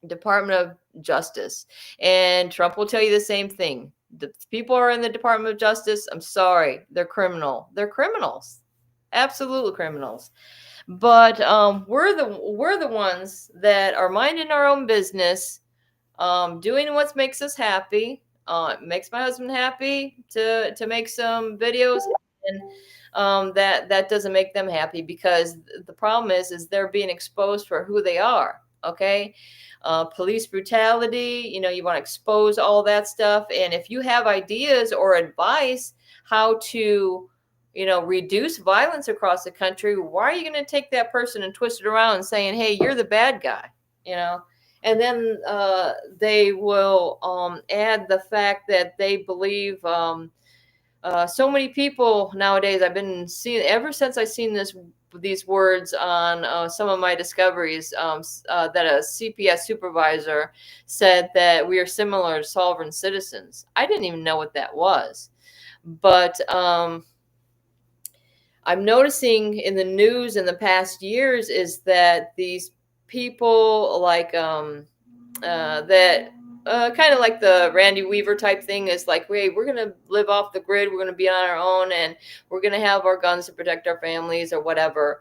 Department of Justice. And Trump will tell you the same thing. The people are in the Department of Justice. I'm sorry, they're criminal. They're criminals, absolutely criminals. But we're the ones that are minding our own business, doing what makes us happy. It makes my husband happy to make some videos, and that doesn't make them happy, because the problem is they're being exposed for who they are. Okay. Police brutality, you want to expose all that stuff. And if you have ideas or advice how to, reduce violence across the country, why are you going to take that person and twist it around and saying, hey, you're the bad guy, And then they will add the fact that they believe so many people nowadays. I've been seeing ever since I seen these words on some of my discoveries, that a CPS supervisor said that we are similar to sovereign citizens. I didn't even know what that was, but I'm noticing in the news in the past years is that these people like that kind of like the Randy Weaver type thing is like, wait, we're going to live off the grid. We're going to be on our own, and we're going to have our guns to protect our families or whatever.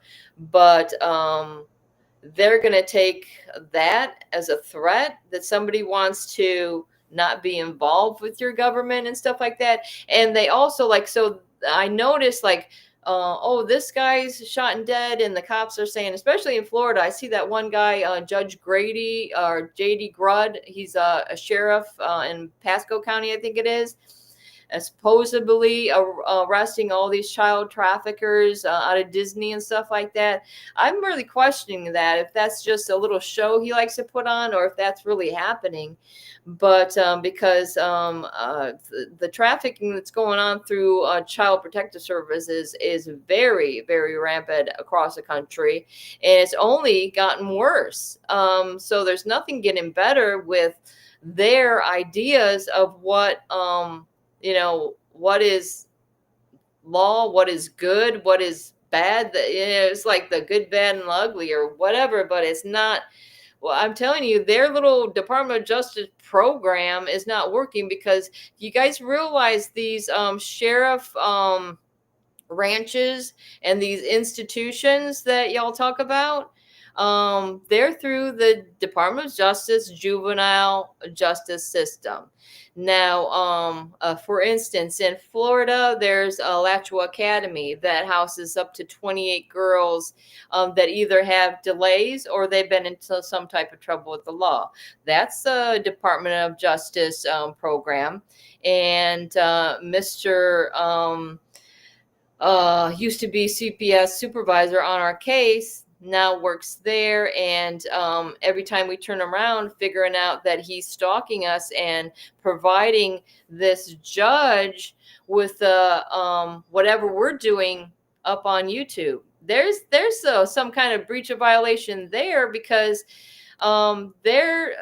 But they're going to take that as a threat, that somebody wants to not be involved with your government and stuff like that. And they also so I noticed oh, this guy's shot and dead, and the cops are saying, especially in Florida, I see that one guy, Judge Grady or JD Grudd. He's a sheriff in Pasco County, I think it is, supposedly arresting all these child traffickers out of Disney and stuff like that. I'm really questioning that, if that's just a little show he likes to put on, or if that's really happening. But because the trafficking that's going on through Child Protective Services is very, very rampant across the country, and it's only gotten worse. So there's nothing getting better with their ideas of what what is law, what is good, what is bad. It's like the good, bad, and ugly or whatever, but it's not. Well, I'm telling you, their little Department of Justice program is not working, because you guys realize these sheriff ranches and these institutions that y'all talk about, they're through the Department of Justice juvenile justice system. Now, for instance, in Florida, there's Alachua Academy that houses up to 28 girls that either have delays or they've been into some type of trouble with the law. That's a Department of Justice program. And Mr. Used to be CPS supervisor on our case, now works there. And every time we turn around, figuring out that he's stalking us and providing this judge with whatever we're doing up on YouTube. There's some kind of breach of violation there, because they're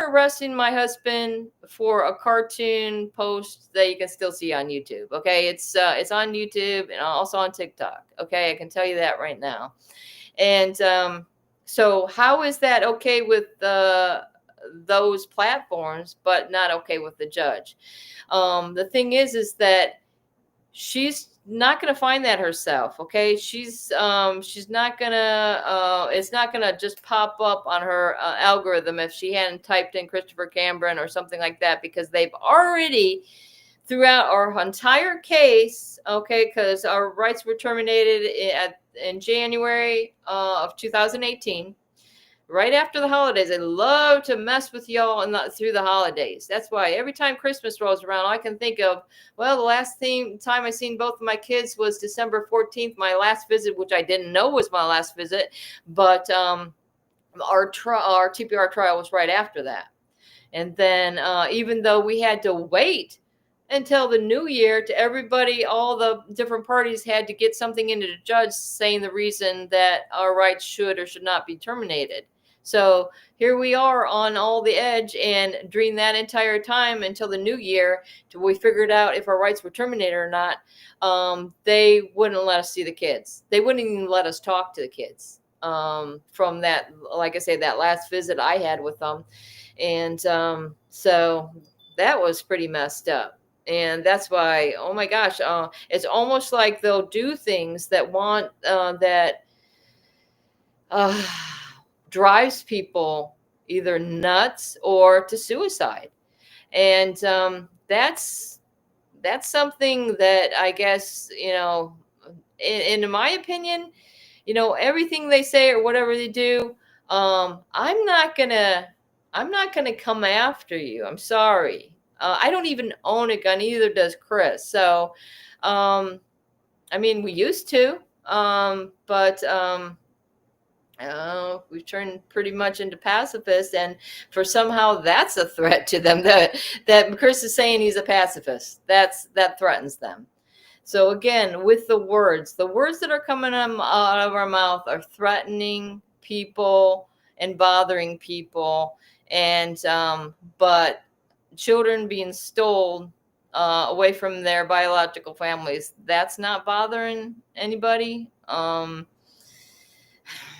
arresting my husband for a cartoon post that you can still see on YouTube. Okay, it's on YouTube and also on TikTok. Okay, I can tell you that right now. And so how is that okay with those platforms, but not okay with the judge? The thing is that she's not going to find that herself. Okay, she's not gonna it's not gonna just pop up on her algorithm if she hadn't typed in Christopher Cambron or something like that, because they've already, throughout our entire case, okay, because our rights were terminated in January of 2018, right after the holidays. They love to mess with y'all through the holidays. That's why every time Christmas rolls around, I can think of, well, the last time I seen both of my kids was December 14th, my last visit, which I didn't know was my last visit, but our TPR trial was right after that. And then even though we had to wait until the new year, to everybody, all the different parties had to get something into the judge saying the reason that our rights should or should not be terminated. So here we are on all the edge, and during that entire time until the new year, till we figured out if our rights were terminated or not, they wouldn't let us see the kids. They wouldn't even let us talk to the kids from that, like I say, that last visit I had with them. And so that was pretty messed up. And that's why, oh my gosh, it's almost like they'll do things that drives people either nuts or to suicide. And that's something that I guess, in my opinion, everything they say or whatever they do, I'm not gonna come after you. I'm sorry. I don't even own a gun, either does Chris. So, I mean, we used to, but we've turned pretty much into pacifists, and for somehow that's a threat to them. That Chris is saying he's a pacifist. That threatens them. So again, with the words that are coming out of our mouth are threatening people and bothering people, and but children being stolen away from their biological families, that's not bothering anybody.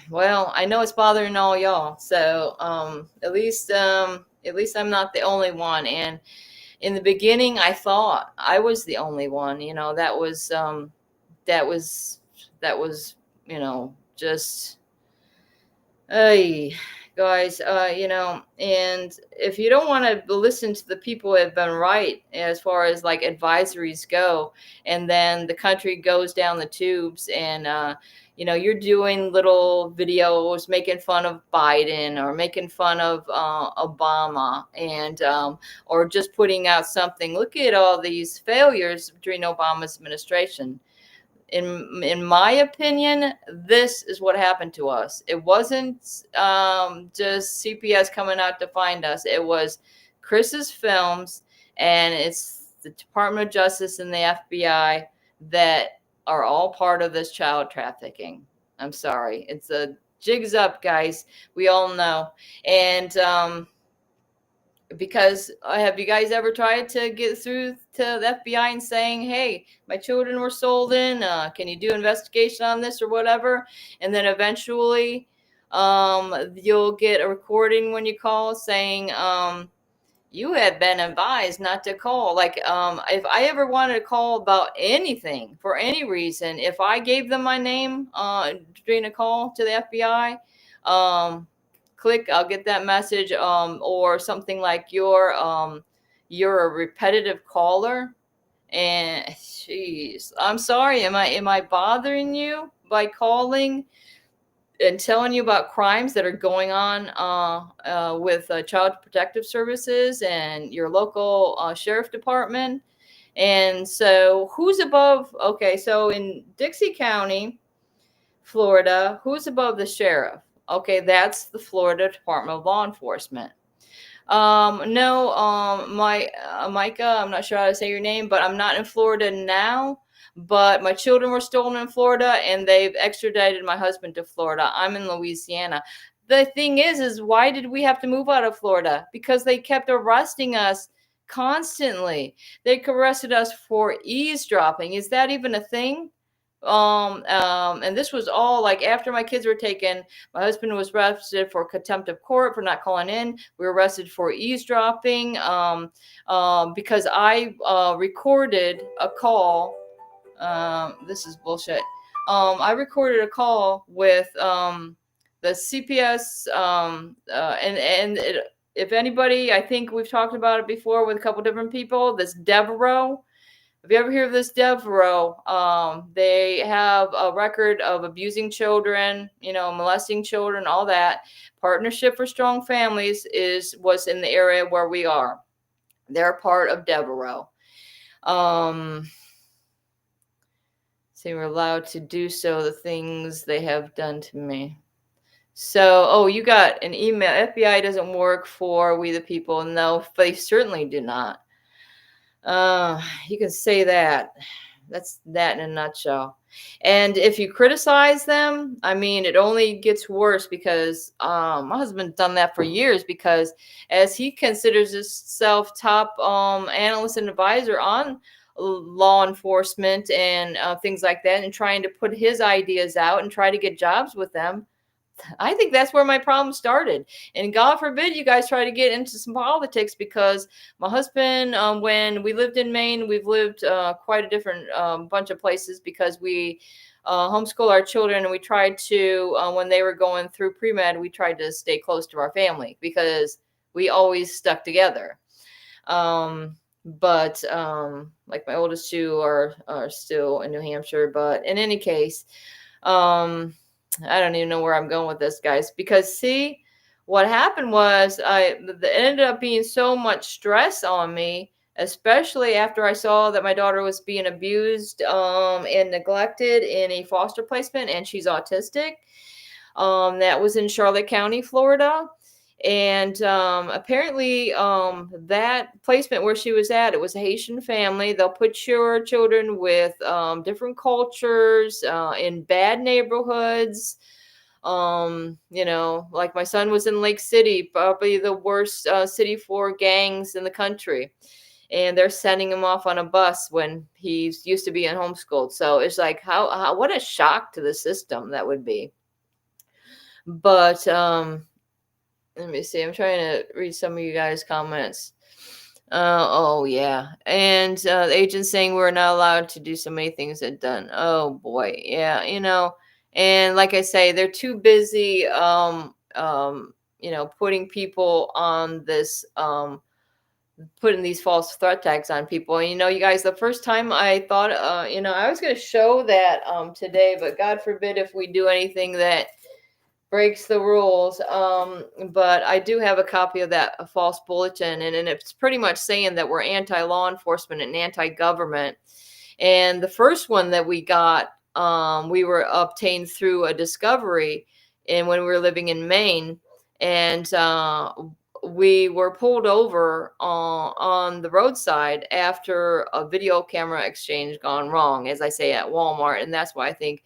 Well, I know it's bothering all y'all. So at least I'm not the only one. And in the beginning, I thought I was the only one. That was just, hey, guys, and if you don't want to listen to the people who have been right as far as like advisories go, and then the country goes down the tubes, and you're doing little videos making fun of Biden or making fun of Obama, and or just putting out something, look at all these failures during Obama's administration. In my opinion, this is what happened to us. It wasn't just CPS coming out to find us. It was Chris's films, and it's the Department of Justice and the FBI that are all part of this child trafficking. I'm sorry. It's a jigs up, guys. We all know. And because have you guys ever tried to get through to the FBI and saying, hey, my children were stolen, can you do investigation on this or whatever? And then eventually you'll get a recording when you call saying you have been advised not to call. Like if I ever wanted to call about anything for any reason, if I gave them my name during a call to the FBI, click, I'll get that message, or something like you're a repetitive caller, and jeez, I'm sorry, am I bothering you by calling and telling you about crimes that are going on with Child Protective Services and your local sheriff department? And so who's above? Okay, so in Dixie County, Florida, who's above the sheriff? Okay, that's the Florida Department of Law Enforcement. No, Micah, I'm not sure how to say your name, but I'm not in Florida now. But my children were stolen in Florida, and they've extradited my husband to Florida. I'm in Louisiana. the thing is why did we have to move out of Florida? Because they kept arresting us constantly. They arrested us for eavesdropping. Is that even a thing? And this was all like after my kids were taken. My husband was arrested for contempt of court for not calling in. We were arrested for eavesdropping because I recorded a call. This is bullshit. I recorded a call with the CPS, if anybody, I think we've talked about it before with a couple different people. This Devereaux. If you ever hear of this Devereaux, they have a record of abusing children, molesting children, all that. Partnership for Strong Families was in the area where we are. They're part of Devereaux. They were allowed to do so, the things they have done to me. So, you got an email. FBI doesn't work for We the People. No, they certainly do not. You can say that. That's that in a nutshell. And if you criticize them, I mean, it only gets worse because my husband's done that for years because as he considers himself top analyst and advisor on law enforcement and things like that and trying to put his ideas out and try to get jobs with them, I think that's where my problem started. And God forbid you guys try to get into some politics because my husband, when we lived in Maine, we've lived quite a different bunch of places because we homeschool our children and we tried to, when they were going through pre-med, we tried to stay close to our family because we always stuck together. But like my oldest two are still in New Hampshire. But in any case, I don't even know where I'm going with this, guys, because see, what happened was it ended up being so much stress on me, especially after I saw that my daughter was being abused and neglected in a foster placement, and she's autistic. That was in Charlotte County, Florida. And apparently that placement where she was at, it was a Haitian family. They'll put your children with different cultures in bad neighborhoods. Like my son was in Lake City, probably the worst city for gangs in the country. And they're sending him off on a bus when he's used to being homeschooled. So it's like, how what a shock to the system that would be. But let me see. I'm trying to read some of you guys' comments. Yeah. And the agent saying we're not allowed to do so many things that done. Oh boy. Yeah. And like I say, they're too busy, putting people on this, putting these false threat tags on people. And, you guys, the first time I thought, I was going to show that today, but God forbid if we do anything that breaks the rules. But I do have a copy of that false bulletin, and it's pretty much saying that we're anti-law enforcement and anti-government. And the first one that we got, we were obtained through a discovery, and when we were living in Maine, and we were pulled over on the roadside after a video camera exchange gone wrong, as I say, at Walmart, and that's why I think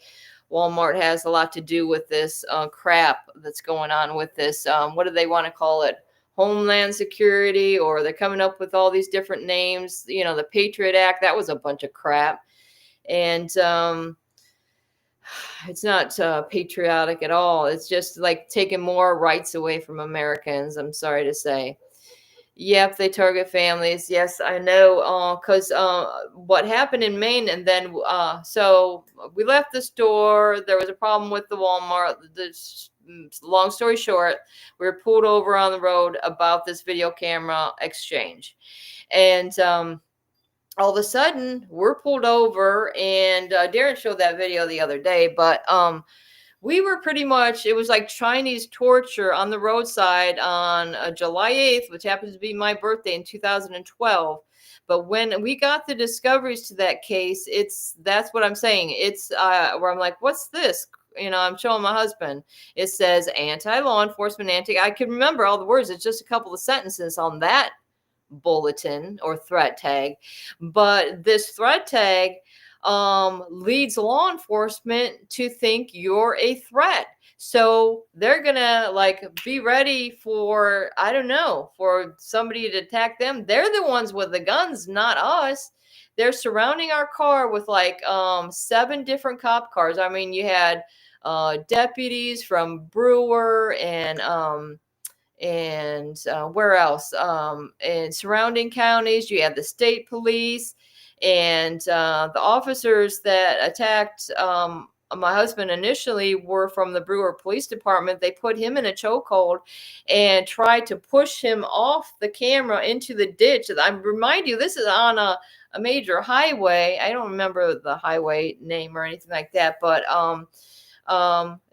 Walmart has a lot to do with this crap that's going on with this. What do they want to call it? Homeland Security, or they're coming up with all these different names. The Patriot Act, that was a bunch of crap. And it's not patriotic at all. It's just like taking more rights away from Americans, I'm sorry to say. Yep, they target families. Yes, I know. Because what happened in Maine, and then so we left the store. There was a problem with the Walmart. Long story short, we were pulled over on the road about this video camera exchange, and all of a sudden we're pulled over. And Darren showed that video the other day, but we were pretty much, it was like Chinese torture on the roadside on July 8th, which happens to be my birthday in 2012. But when we got the discoveries to that case, that's what I'm saying. It's where I'm like, what's this? I'm showing my husband. It says anti-law enforcement, I can remember all the words. It's just a couple of sentences on that bulletin or threat tag. But this threat tag, leads law enforcement to think you're a threat. So they're gonna like be ready for, I don't know, for somebody to attack them. They're the ones with the guns, not us. They're surrounding our car with like 7 different cop cars. I mean, you had deputies from Brewer and where else? In surrounding counties, you had the state police and the officers that attacked my husband initially were from the Brewer Police Department. They put him in a chokehold and tried to push him off the camera into the ditch. I remind you, this is on a major highway. I don't remember the highway name or anything like that, but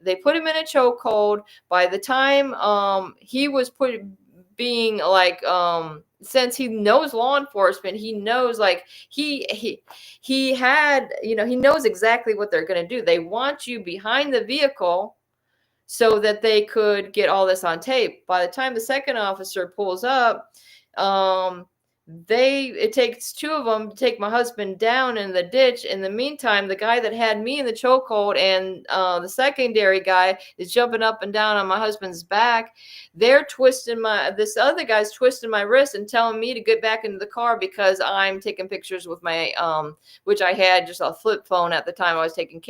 they put him in a chokehold. By the time he was being like since he knows law enforcement, he knows like he had, you know, he knows exactly what they're going to do. They want you behind the vehicle so that they could get all this on tape. By the time the second officer pulls up, it takes 2 of them to take my husband down in the ditch. In the meantime, the guy that had me in the chokehold and the secondary guy is jumping up and down on my husband's back. They're this other guy's twisting my wrist and telling me to get back into the car because I'm taking pictures with my which I had just a flip phone at the time. I was taking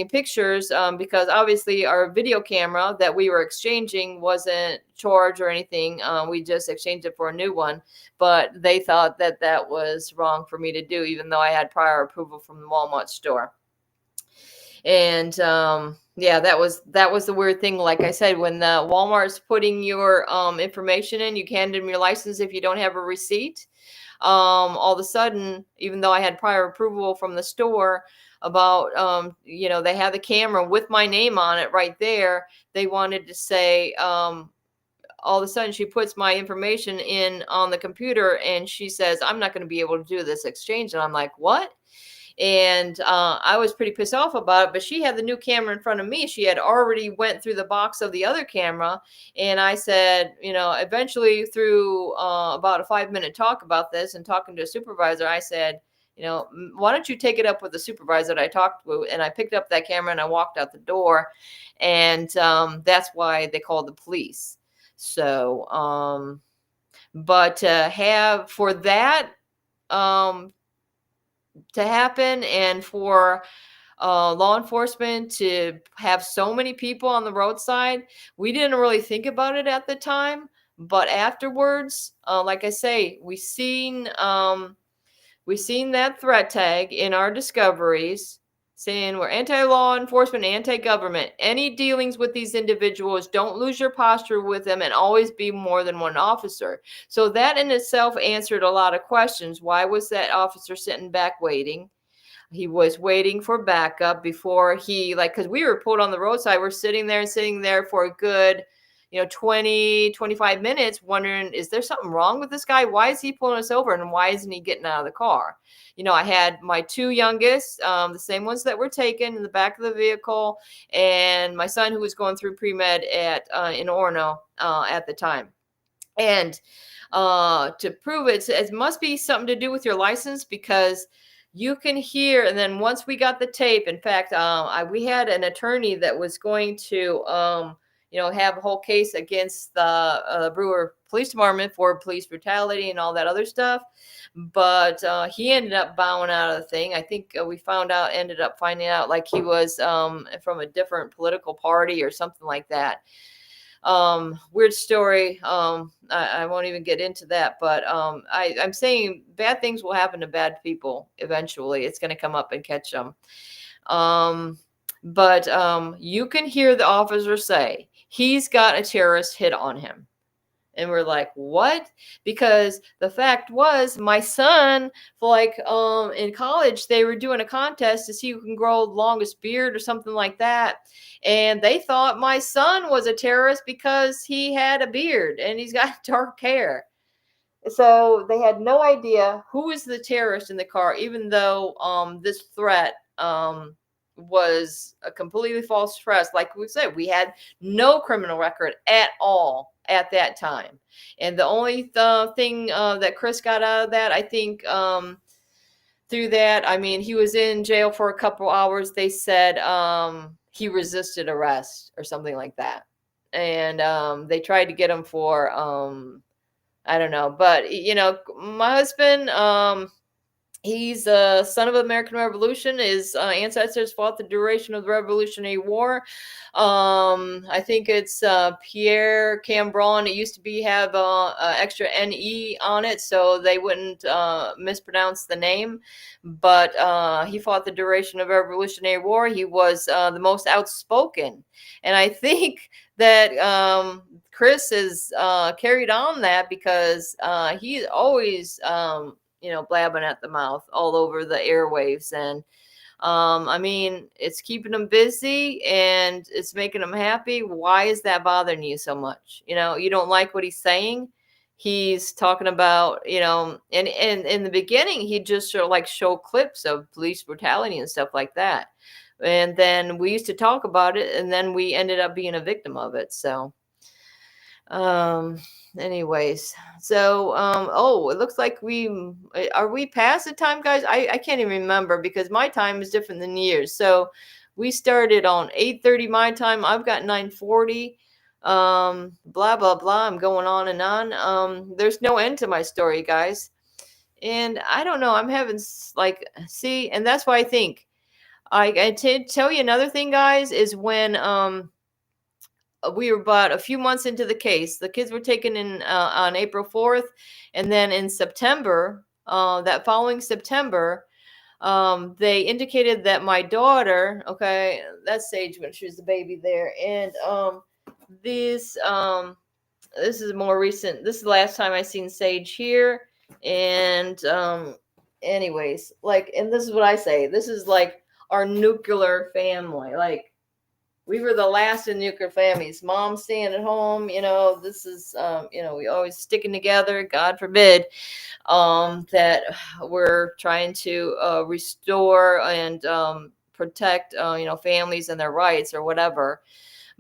pictures because obviously our video camera that we were exchanging wasn't charged or anything. We just exchanged it for a new one, but they thought that was wrong for me to do, even though I had prior approval from the Walmart store. And yeah, that was the weird thing. Like I said, when the Walmart's putting your information in, you hand them your license if you don't have a receipt. All of a sudden, even though I had prior approval from the store about, you know, they had the camera with my name on it right there. They wanted to say, all of a sudden she puts my information in on the computer and she says, I'm not going to be able to do this exchange. And I'm like, what? And I was pretty pissed off about it, but she had the new camera in front of me. She had already went through the box of the other camera. And I said, you know, eventually through about a 5-minute talk about this and talking to a supervisor, I said, you know, why don't you take it up with the supervisor that I talked to? And I picked up that camera and I walked out the door. And that's why they called the police. So, but have for that to happen and for law enforcement to have so many people on the roadside, we didn't really think about it at the time. But afterwards, like I say, we seen that threat tag in our discoveries saying we're anti-law enforcement, anti-government. Any dealings with these individuals, don't lose your posture with them and always be more than one officer. So that in itself answered a lot of questions. Why was that officer sitting back waiting? He was waiting for backup before he, like, because we were pulled on the roadside. We're sitting there for a good, 20, 25 minutes wondering, is there something wrong with this guy? Why is he pulling us over? And why isn't he getting out of the car? I had my 2 youngest, the same ones that were taken in the back of the vehicle, and my son who was going through pre-med in Orono at the time. And to prove it must be something to do with your license, because you can hear. And then once we got the tape, in fact, we had an attorney that was going to, have a whole case against the Brewer Police Department for police brutality and all that other stuff. But he ended up bowing out of the thing. I think ended up finding out like he was from a different political party or something like that. Weird story. I won't even get into that, but I'm saying bad things will happen to bad people eventually. It's going to come up and catch them. But you can hear the officer say, he's got a terrorist hit on him. And we're like, what? Because the fact was, my son, in college, they were doing a contest to see who can grow the longest beard or something like that. And they thought my son was a terrorist because he had a beard and he's got dark hair. So they had no idea who was the terrorist in the car, even though this threat was a completely false threat. Like we said, we had no criminal record at all at that time. And the only thing that Chris got out of that, I think through that, I mean, he was in jail for a couple hours. They said he resisted arrest or something like that. And they tried to get him for, I don't know. But, you know, my husband, he's a son of American Revolution. His ancestors fought the duration of the Revolutionary War. I think it's Pierre Cambron. It used to be have extra NE on it, so they wouldn't mispronounce the name. But he fought the duration of the Revolutionary War. He was the most outspoken, and I think that Chris has carried on that because he's always blabbing at the mouth all over the airwaves. And I mean, it's keeping them busy and it's making them happy. Why is that bothering you so much? You know, you don't like what he's saying. He's talking about, and in the beginning, he just show clips of police brutality and stuff like that. And then we used to talk about it, and then we ended up being a victim of it. So, anyways, so it looks like are we past the time, guys? I can't even remember because my time is different than yours. So we started on 8:30 my time. I've got 9:40. Blah blah blah. I'm going on and on. There's no end to my story, guys. And I don't know, I'm having see, and that's why I think I tell you another thing, guys, is when we were about a few months into the case. The kids were taken in on April 4th. And then in September, that following September, they indicated that my daughter, okay, that's Sage when she was the baby there. And this is more recent. This is the last time I seen Sage here. And anyways, and this is what I say. This is like our nuclear family. Like, we were the last in nuclear families. Mom staying at home, this is, we always sticking together. God forbid that we're trying to restore and protect, families and their rights or whatever.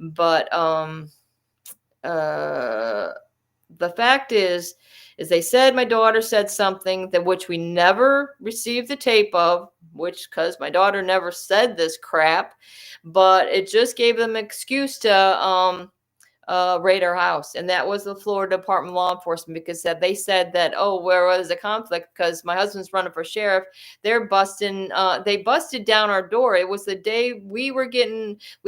But the fact is they said my daughter said something that which we never received the tape of, which because my daughter never said this crap, but it just gave them an excuse to raid our house. And that was the Florida Department of Law Enforcement, because they said that, where was a conflict? Because my husband's running for sheriff. They're busting, they busted down our door. It was the day we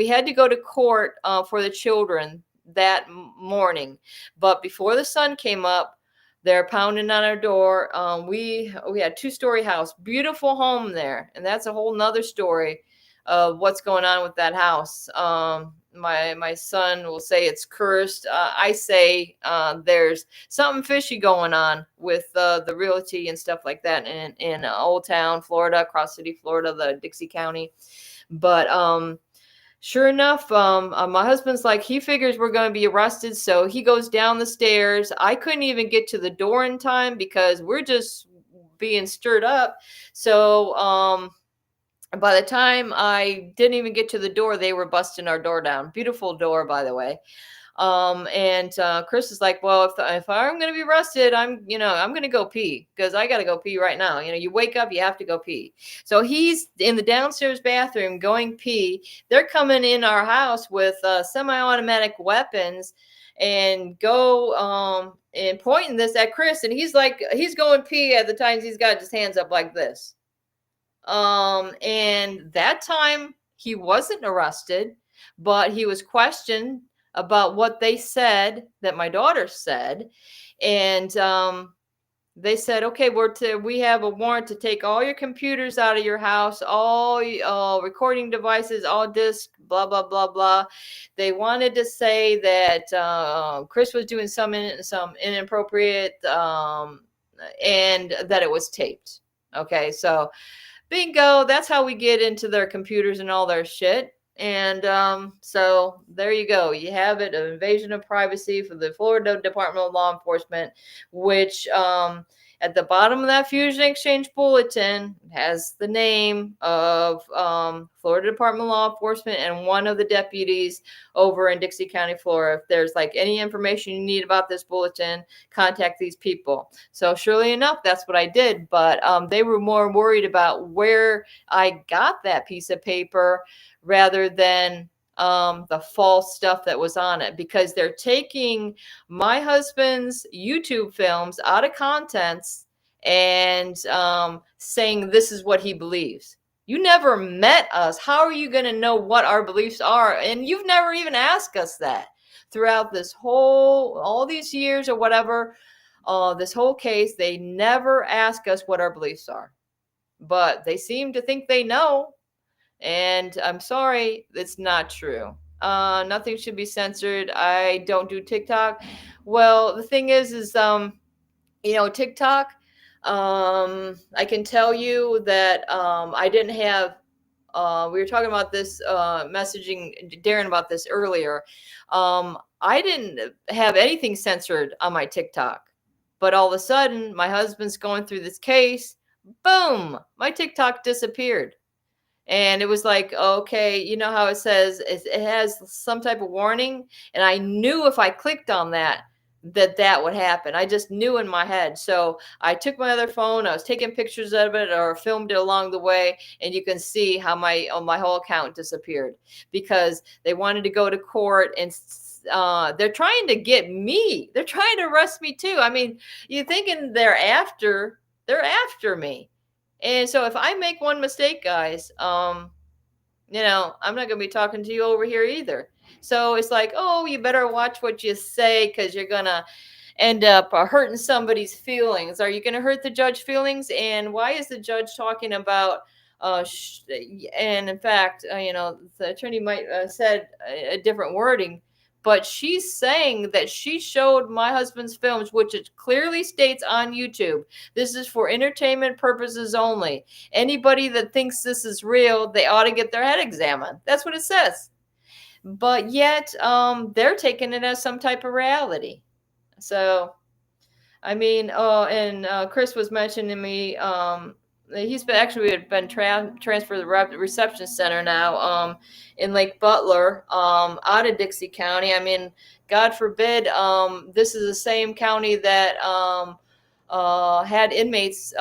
had to go to court for the children that morning. But before the sun came up, they're pounding on our door. We had a 2-story house, beautiful home there. And that's a whole nother story of what's going on with that house. My son will say it's cursed. I say there's something fishy going on with the realty and stuff like that in Old Town, Florida, Cross City, Florida, the Dixie County. But sure enough, my husband's like, he figures we're going to be arrested. So he goes down the stairs. I couldn't even get to the door in time because we're just being stirred up. So by the time I didn't even get to the door, they were busting our door down. Beautiful door, by the way. And Chris is like, well, if I'm going to be arrested, I'm going to go pee because I got to go pee right now. You wake up, you have to go pee. So he's in the downstairs bathroom going pee. They're coming in our house with semi-automatic weapons and go and pointing this at Chris. And he's going pee at the times he's got his hands up like this. And that time he wasn't arrested, but he was questioned about what they said that my daughter said. And they said, okay, we have a warrant to take all your computers out of your house, all recording devices, all discs, blah, blah, blah, blah. They wanted to say that Chris was doing some inappropriate and that it was taped. Okay, so bingo, that's how we get into their computers and all their shit. And so there you go. You have it, an invasion of privacy for the Florida Department of Law Enforcement, which At the bottom of that Fusion Exchange bulletin has the name of Florida Department of Law Enforcement and one of the deputies over in Dixie County, Florida. If there's like any information you need about this bulletin, contact these people. So surely enough, that's what I did. But they were more worried about where I got that piece of paper rather than the false stuff that was on it, because they're taking my husband's YouTube films out of contents and saying this is what he believes. You never met us. How are you going to know what our beliefs are? And you've never even asked us that throughout this all these years or whatever, this whole case. They never ask us what our beliefs are, but they seem to think they know. And I'm sorry, it's not true. Nothing should be censored. I don't do TikTok. Well, the thing is TikTok, I can tell you that I didn't have, we were talking about this, messaging Darren about this earlier. I didn't have anything censored on my TikTok, but all of a sudden my husband's going through this case. Boom, my TikTok disappeared. And it was like, okay, you know how it says it has some type of warning. And I knew if I clicked on that would happen. I just knew in my head. So I took my other phone, I was taking pictures of it or filmed it along the way. And you can see how my whole account disappeared because they wanted to go to court and they're trying to get me. They're trying to arrest me too. I mean, you're thinking they're after me. And so if I make one mistake, guys, I'm not going to be talking to you over here either. So it's like, oh, you better watch what you say because you're going to end up hurting somebody's feelings. Are you going to hurt the judge's feelings? And why is the judge talking about, and in fact, the attorney might have said a different wording, but she's saying that she showed my husband's films, which it clearly states on YouTube. This is for entertainment purposes only. Anybody that thinks this is real, they ought to get their head examined. That's what it says. But yet, they're taking it as some type of reality. So, I mean, and Chris was mentioning to me, he's been transferred to the reception center now in Lake Butler, out of Dixie County. I mean, God forbid, this is the same county that had inmates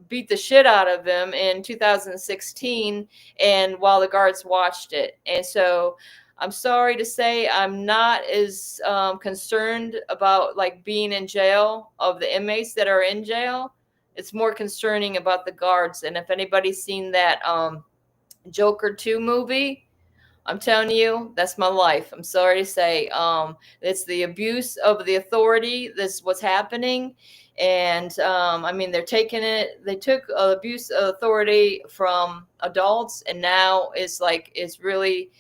beat the shit out of him in 2016, and while the guards watched it. And so I'm sorry to say I'm not as concerned about like being in jail of the inmates that are in jail. It's more concerning about the guards. And if anybody's seen that Joker 2 movie, I'm telling you, that's my life. I'm sorry to say. It's the abuse of the authority. This is what's happening. And I mean, they took abuse of authority from adults, and now it's really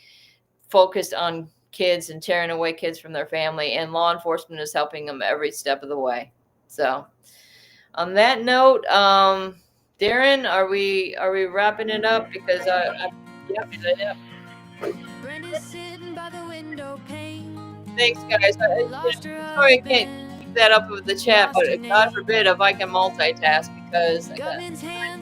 focused on kids and tearing away kids from their family, and law enforcement is helping them every step of the way. So on that note, Darren, are we wrapping it up? Because yep. Thanks, guys. Sorry I can't keep that up with the chat, but God forbid if I can multitask, because I got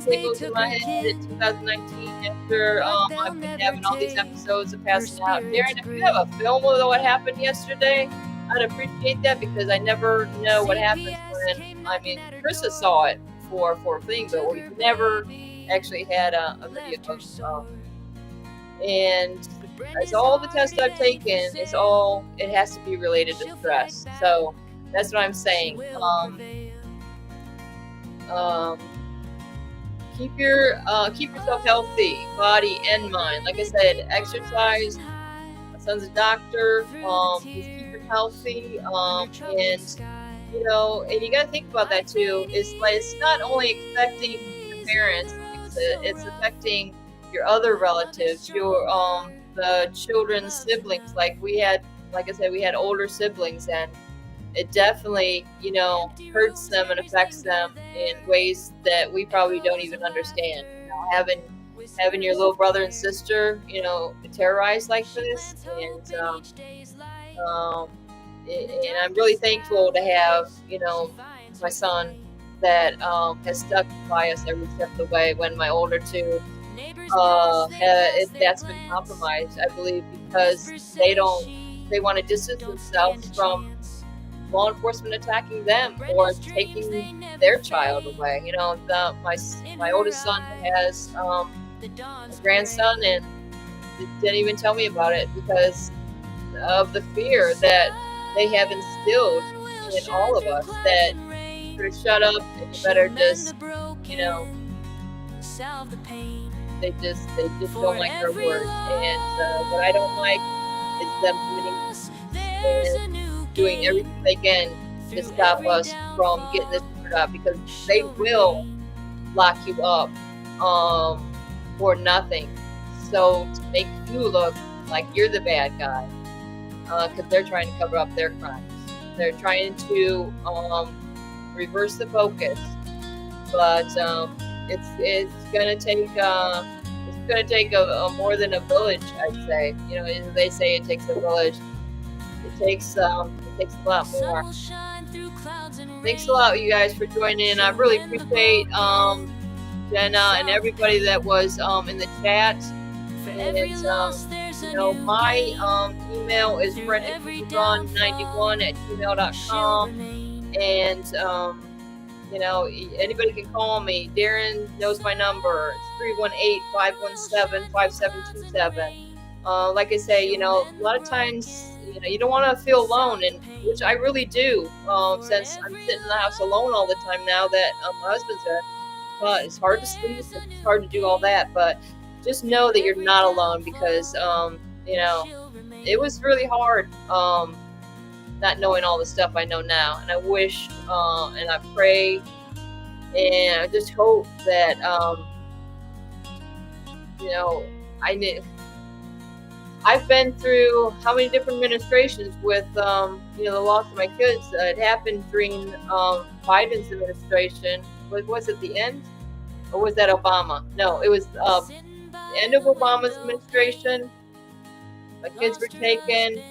singles in my head in 2019 after I've been having all these episodes of passing out. Darren, if you have a film of what happened yesterday, I'd appreciate that, because I never know what happens when, I mean, Krista saw it for a thing, but we've never actually had a video of and as all the tests I've taken, it has to be related to stress. So that's what I'm saying. Keep yourself healthy, body and mind. Like I said, exercise. My son's a doctor. Just keep it healthy. And you got to think about that too. It's not only affecting the parents. It's affecting your other relatives, your the children's siblings. Like I said, we had older siblings, and it definitely hurts them and affects them in ways that we probably don't even understand. Having your little brother and sister terrorized like this, and I'm really thankful to have my son that has stuck by us every step of the way. When my older two, that's been compromised, I believe, because they want to distance themselves from law enforcement attacking them or taking their child away. You know, my oldest son has a grandson, and didn't even tell me about it because of the fear that they have instilled in all of us, that you better shut up and you better just, you know, they just don't like our words. And what I don't like is them committing and doing everything they can to stop us from getting this word out, because they will lock you up for nothing. So to make you look like you're the bad guy, because they're trying to cover up their crimes. They're trying to reverse the focus, but it's gonna take a more than a village, I'd say. You know, as they say, it takes a village. It takes a lot more. Thanks a lot, you guys, for joining in. I really appreciate Jenna and everybody that was in the chat. And you know, my email is brendan91@gmail.com, and you know, anybody can call me. Darren knows my number. It's 318-517-5727. Like I say, you know, a lot of times, you know, you don't want to feel alone, and which I really do, since I'm sitting in the house alone all the time now that my husband's there. But it's hard to sleep, it's hard to do all that, but just know that you're not alone, because you know, it was really hard not knowing all the stuff I know now. And I wish and I pray and I just hope that you know, I've been through how many different administrations with you know, the loss of my kids. It happened during Biden's administration. Was it the end, or was that Obama? No, it was the end of Obama's administration. My kids were taken.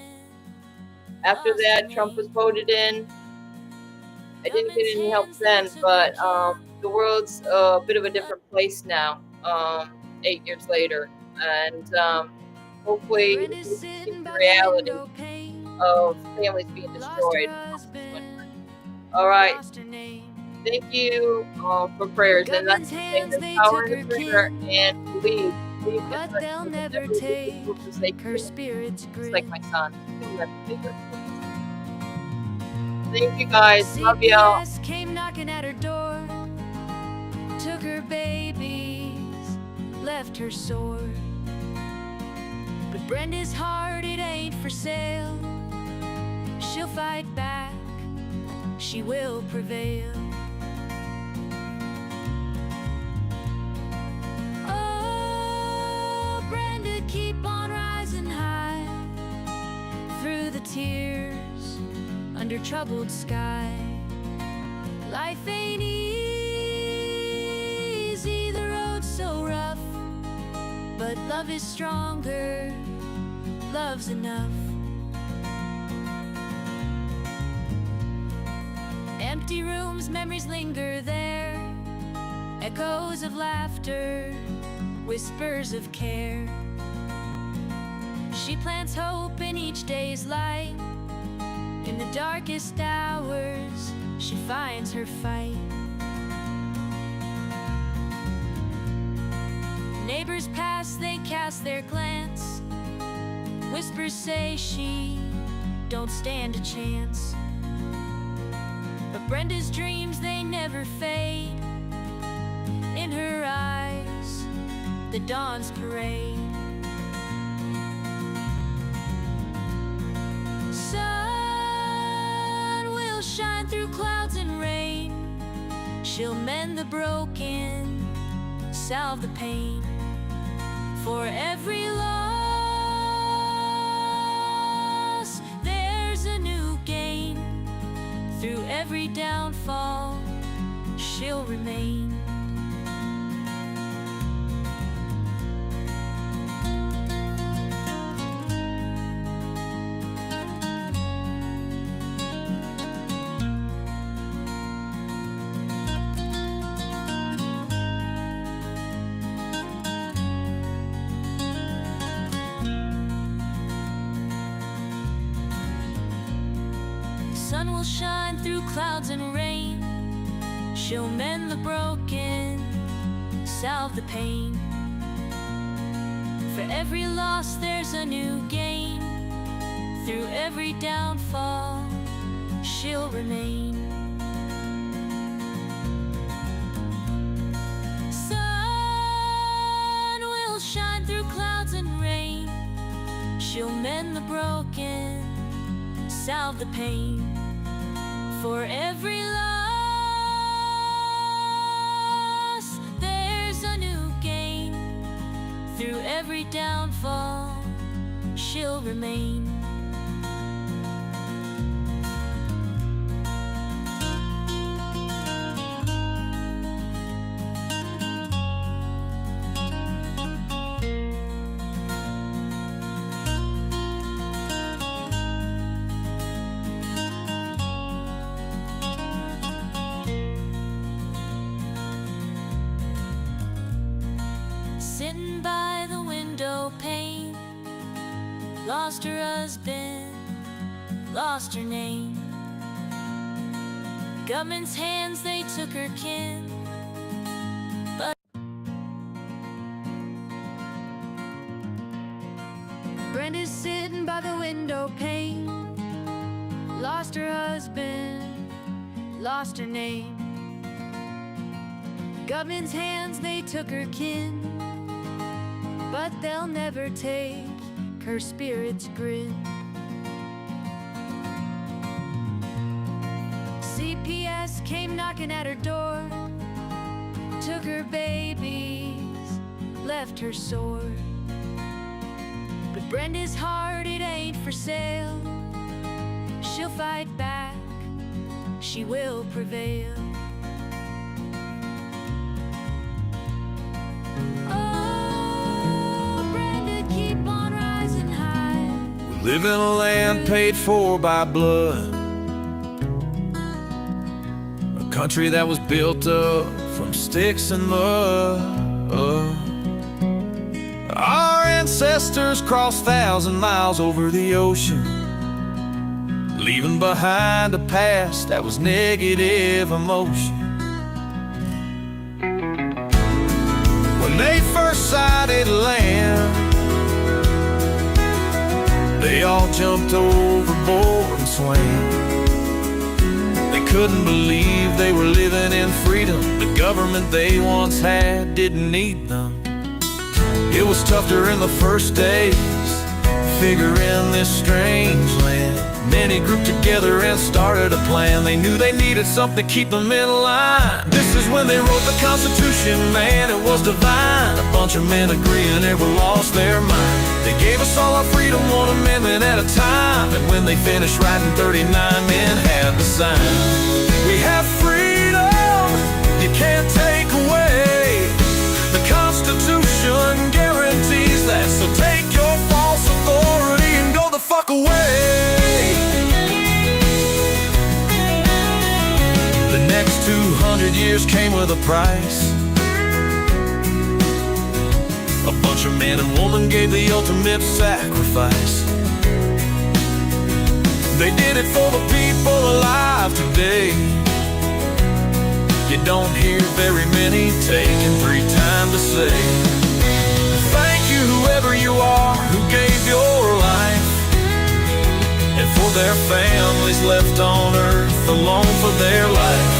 After that, Trump was voted in. I didn't get any help then, but the world's a bit of a different place now, 8 years later. And hopefully we can see the reality of families being destroyed. All right. Thank you for prayers. And that's the thing, there's power in the prayer, and believe but they'll never take her spirit's grip. It's like my son. He'll never take her. Thank you guys. Love y'all. CPS came knocking at her door, took her babies, left her sore. But Brenda's heart, it ain't for sale. She'll fight back, she will prevail. Oh, Brenda, keep on rising high through the tears, under troubled sky. Life ain't easy, the road's so rough, but love is stronger, love's enough. Empty rooms, memories linger there, echoes of laughter, whispers of care. She plants hope in each day's light. In the darkest hours, she finds her fight. Neighbors pass, they cast their glance. Whispers say she don't stand a chance. But Brenda's dreams, they never fade. In her eyes, the dawn's parade. Sun will shine through clouds and rain. She'll mend the broken, salve the pain. For every loss, there's a new gain. Through every downfall, she'll remain. sun will shine through clouds and rain. She'll mend the broken, salve the pain. For every loss there's a new gain. Through every downfall she'll remain. Sun will shine through clouds and rain. She'll mend the broken, salve the pain. For every loss there's a new gain. Through every downfall she'll remain. Sitting by the window pane, lost her husband, lost her name. Government's hands, they took her kin, but Brenda's sitting by the window pane, lost her husband, lost her name. Government's hands, they took her kin, but they'll never take her spirit's grin. CPS came knocking at her door, took her babies, left her sore. But Brenda's heart, it ain't for sale. She'll fight back, she will prevail. Live in a land paid for by blood, a country that was built up from sticks and mud. Our ancestors crossed 1,000 miles over the ocean, leaving behind a past that was negative emotion. When they first sighted land, they all jumped overboard and swam. They couldn't believe they were living in freedom. The government they once had didn't need them. It was tough during the first days, figuring this strange land. Many grouped together and started a plan. They knew they needed something to keep them in line. This is when they wrote the Constitution, man, it was divine. A bunch of men agreeing they were lost their mind. They gave us all our freedom, one amendment at a time. And when they finished writing, 39 men had to sign. We have freedom, you can't take away. The Constitution guarantees that. So take your false authority and go the fuck away. The next 200 years came with a price. A bunch of men and women gave the ultimate sacrifice. They did it for the people alive today. You don't hear very many taking 3 times to say thank you, whoever you are, who gave your life, and for their families left on earth alone for their life.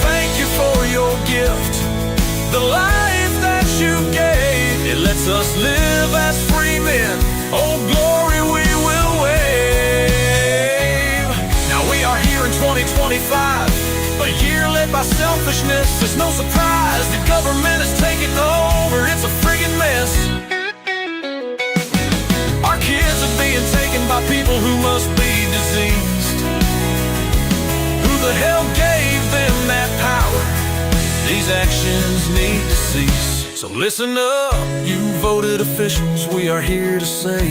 Thank you for your gift, the life that you gave. It lets us live as free men. Oh, glory we will wave. Now we are here in 2025, a year led by selfishness. It's no surprise the government is taking over. It's a friggin' mess. Our kids are being taken by people who must be diseased. Who the hell gave them that power? These actions need to cease. So listen up, you voted officials, we are here to say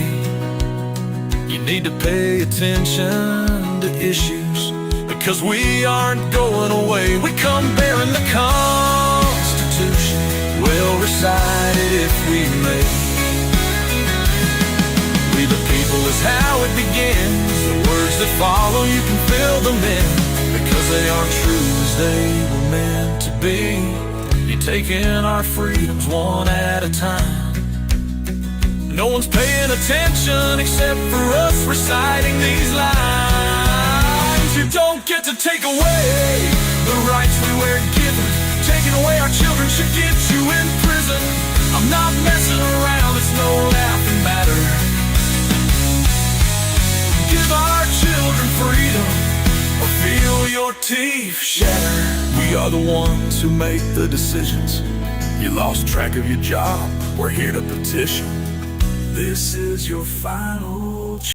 you need to pay attention to issues, because we aren't going away. We come bearing the Constitution, we'll recite it if we may. We the people is how it begins. The that follow, you can fill them in, because they aren't true as they were meant to be. You're taking our freedoms one at a time. No one's paying attention except for us reciting these lines. You don't get to take away the rights we were given. Taking away our children should get you in prison. I'm not messing around, it's no laughing matter. Give our children freedom, or feel your teeth shatter. We are the ones who make the decisions. You lost track of your job, we're here to petition. This is your final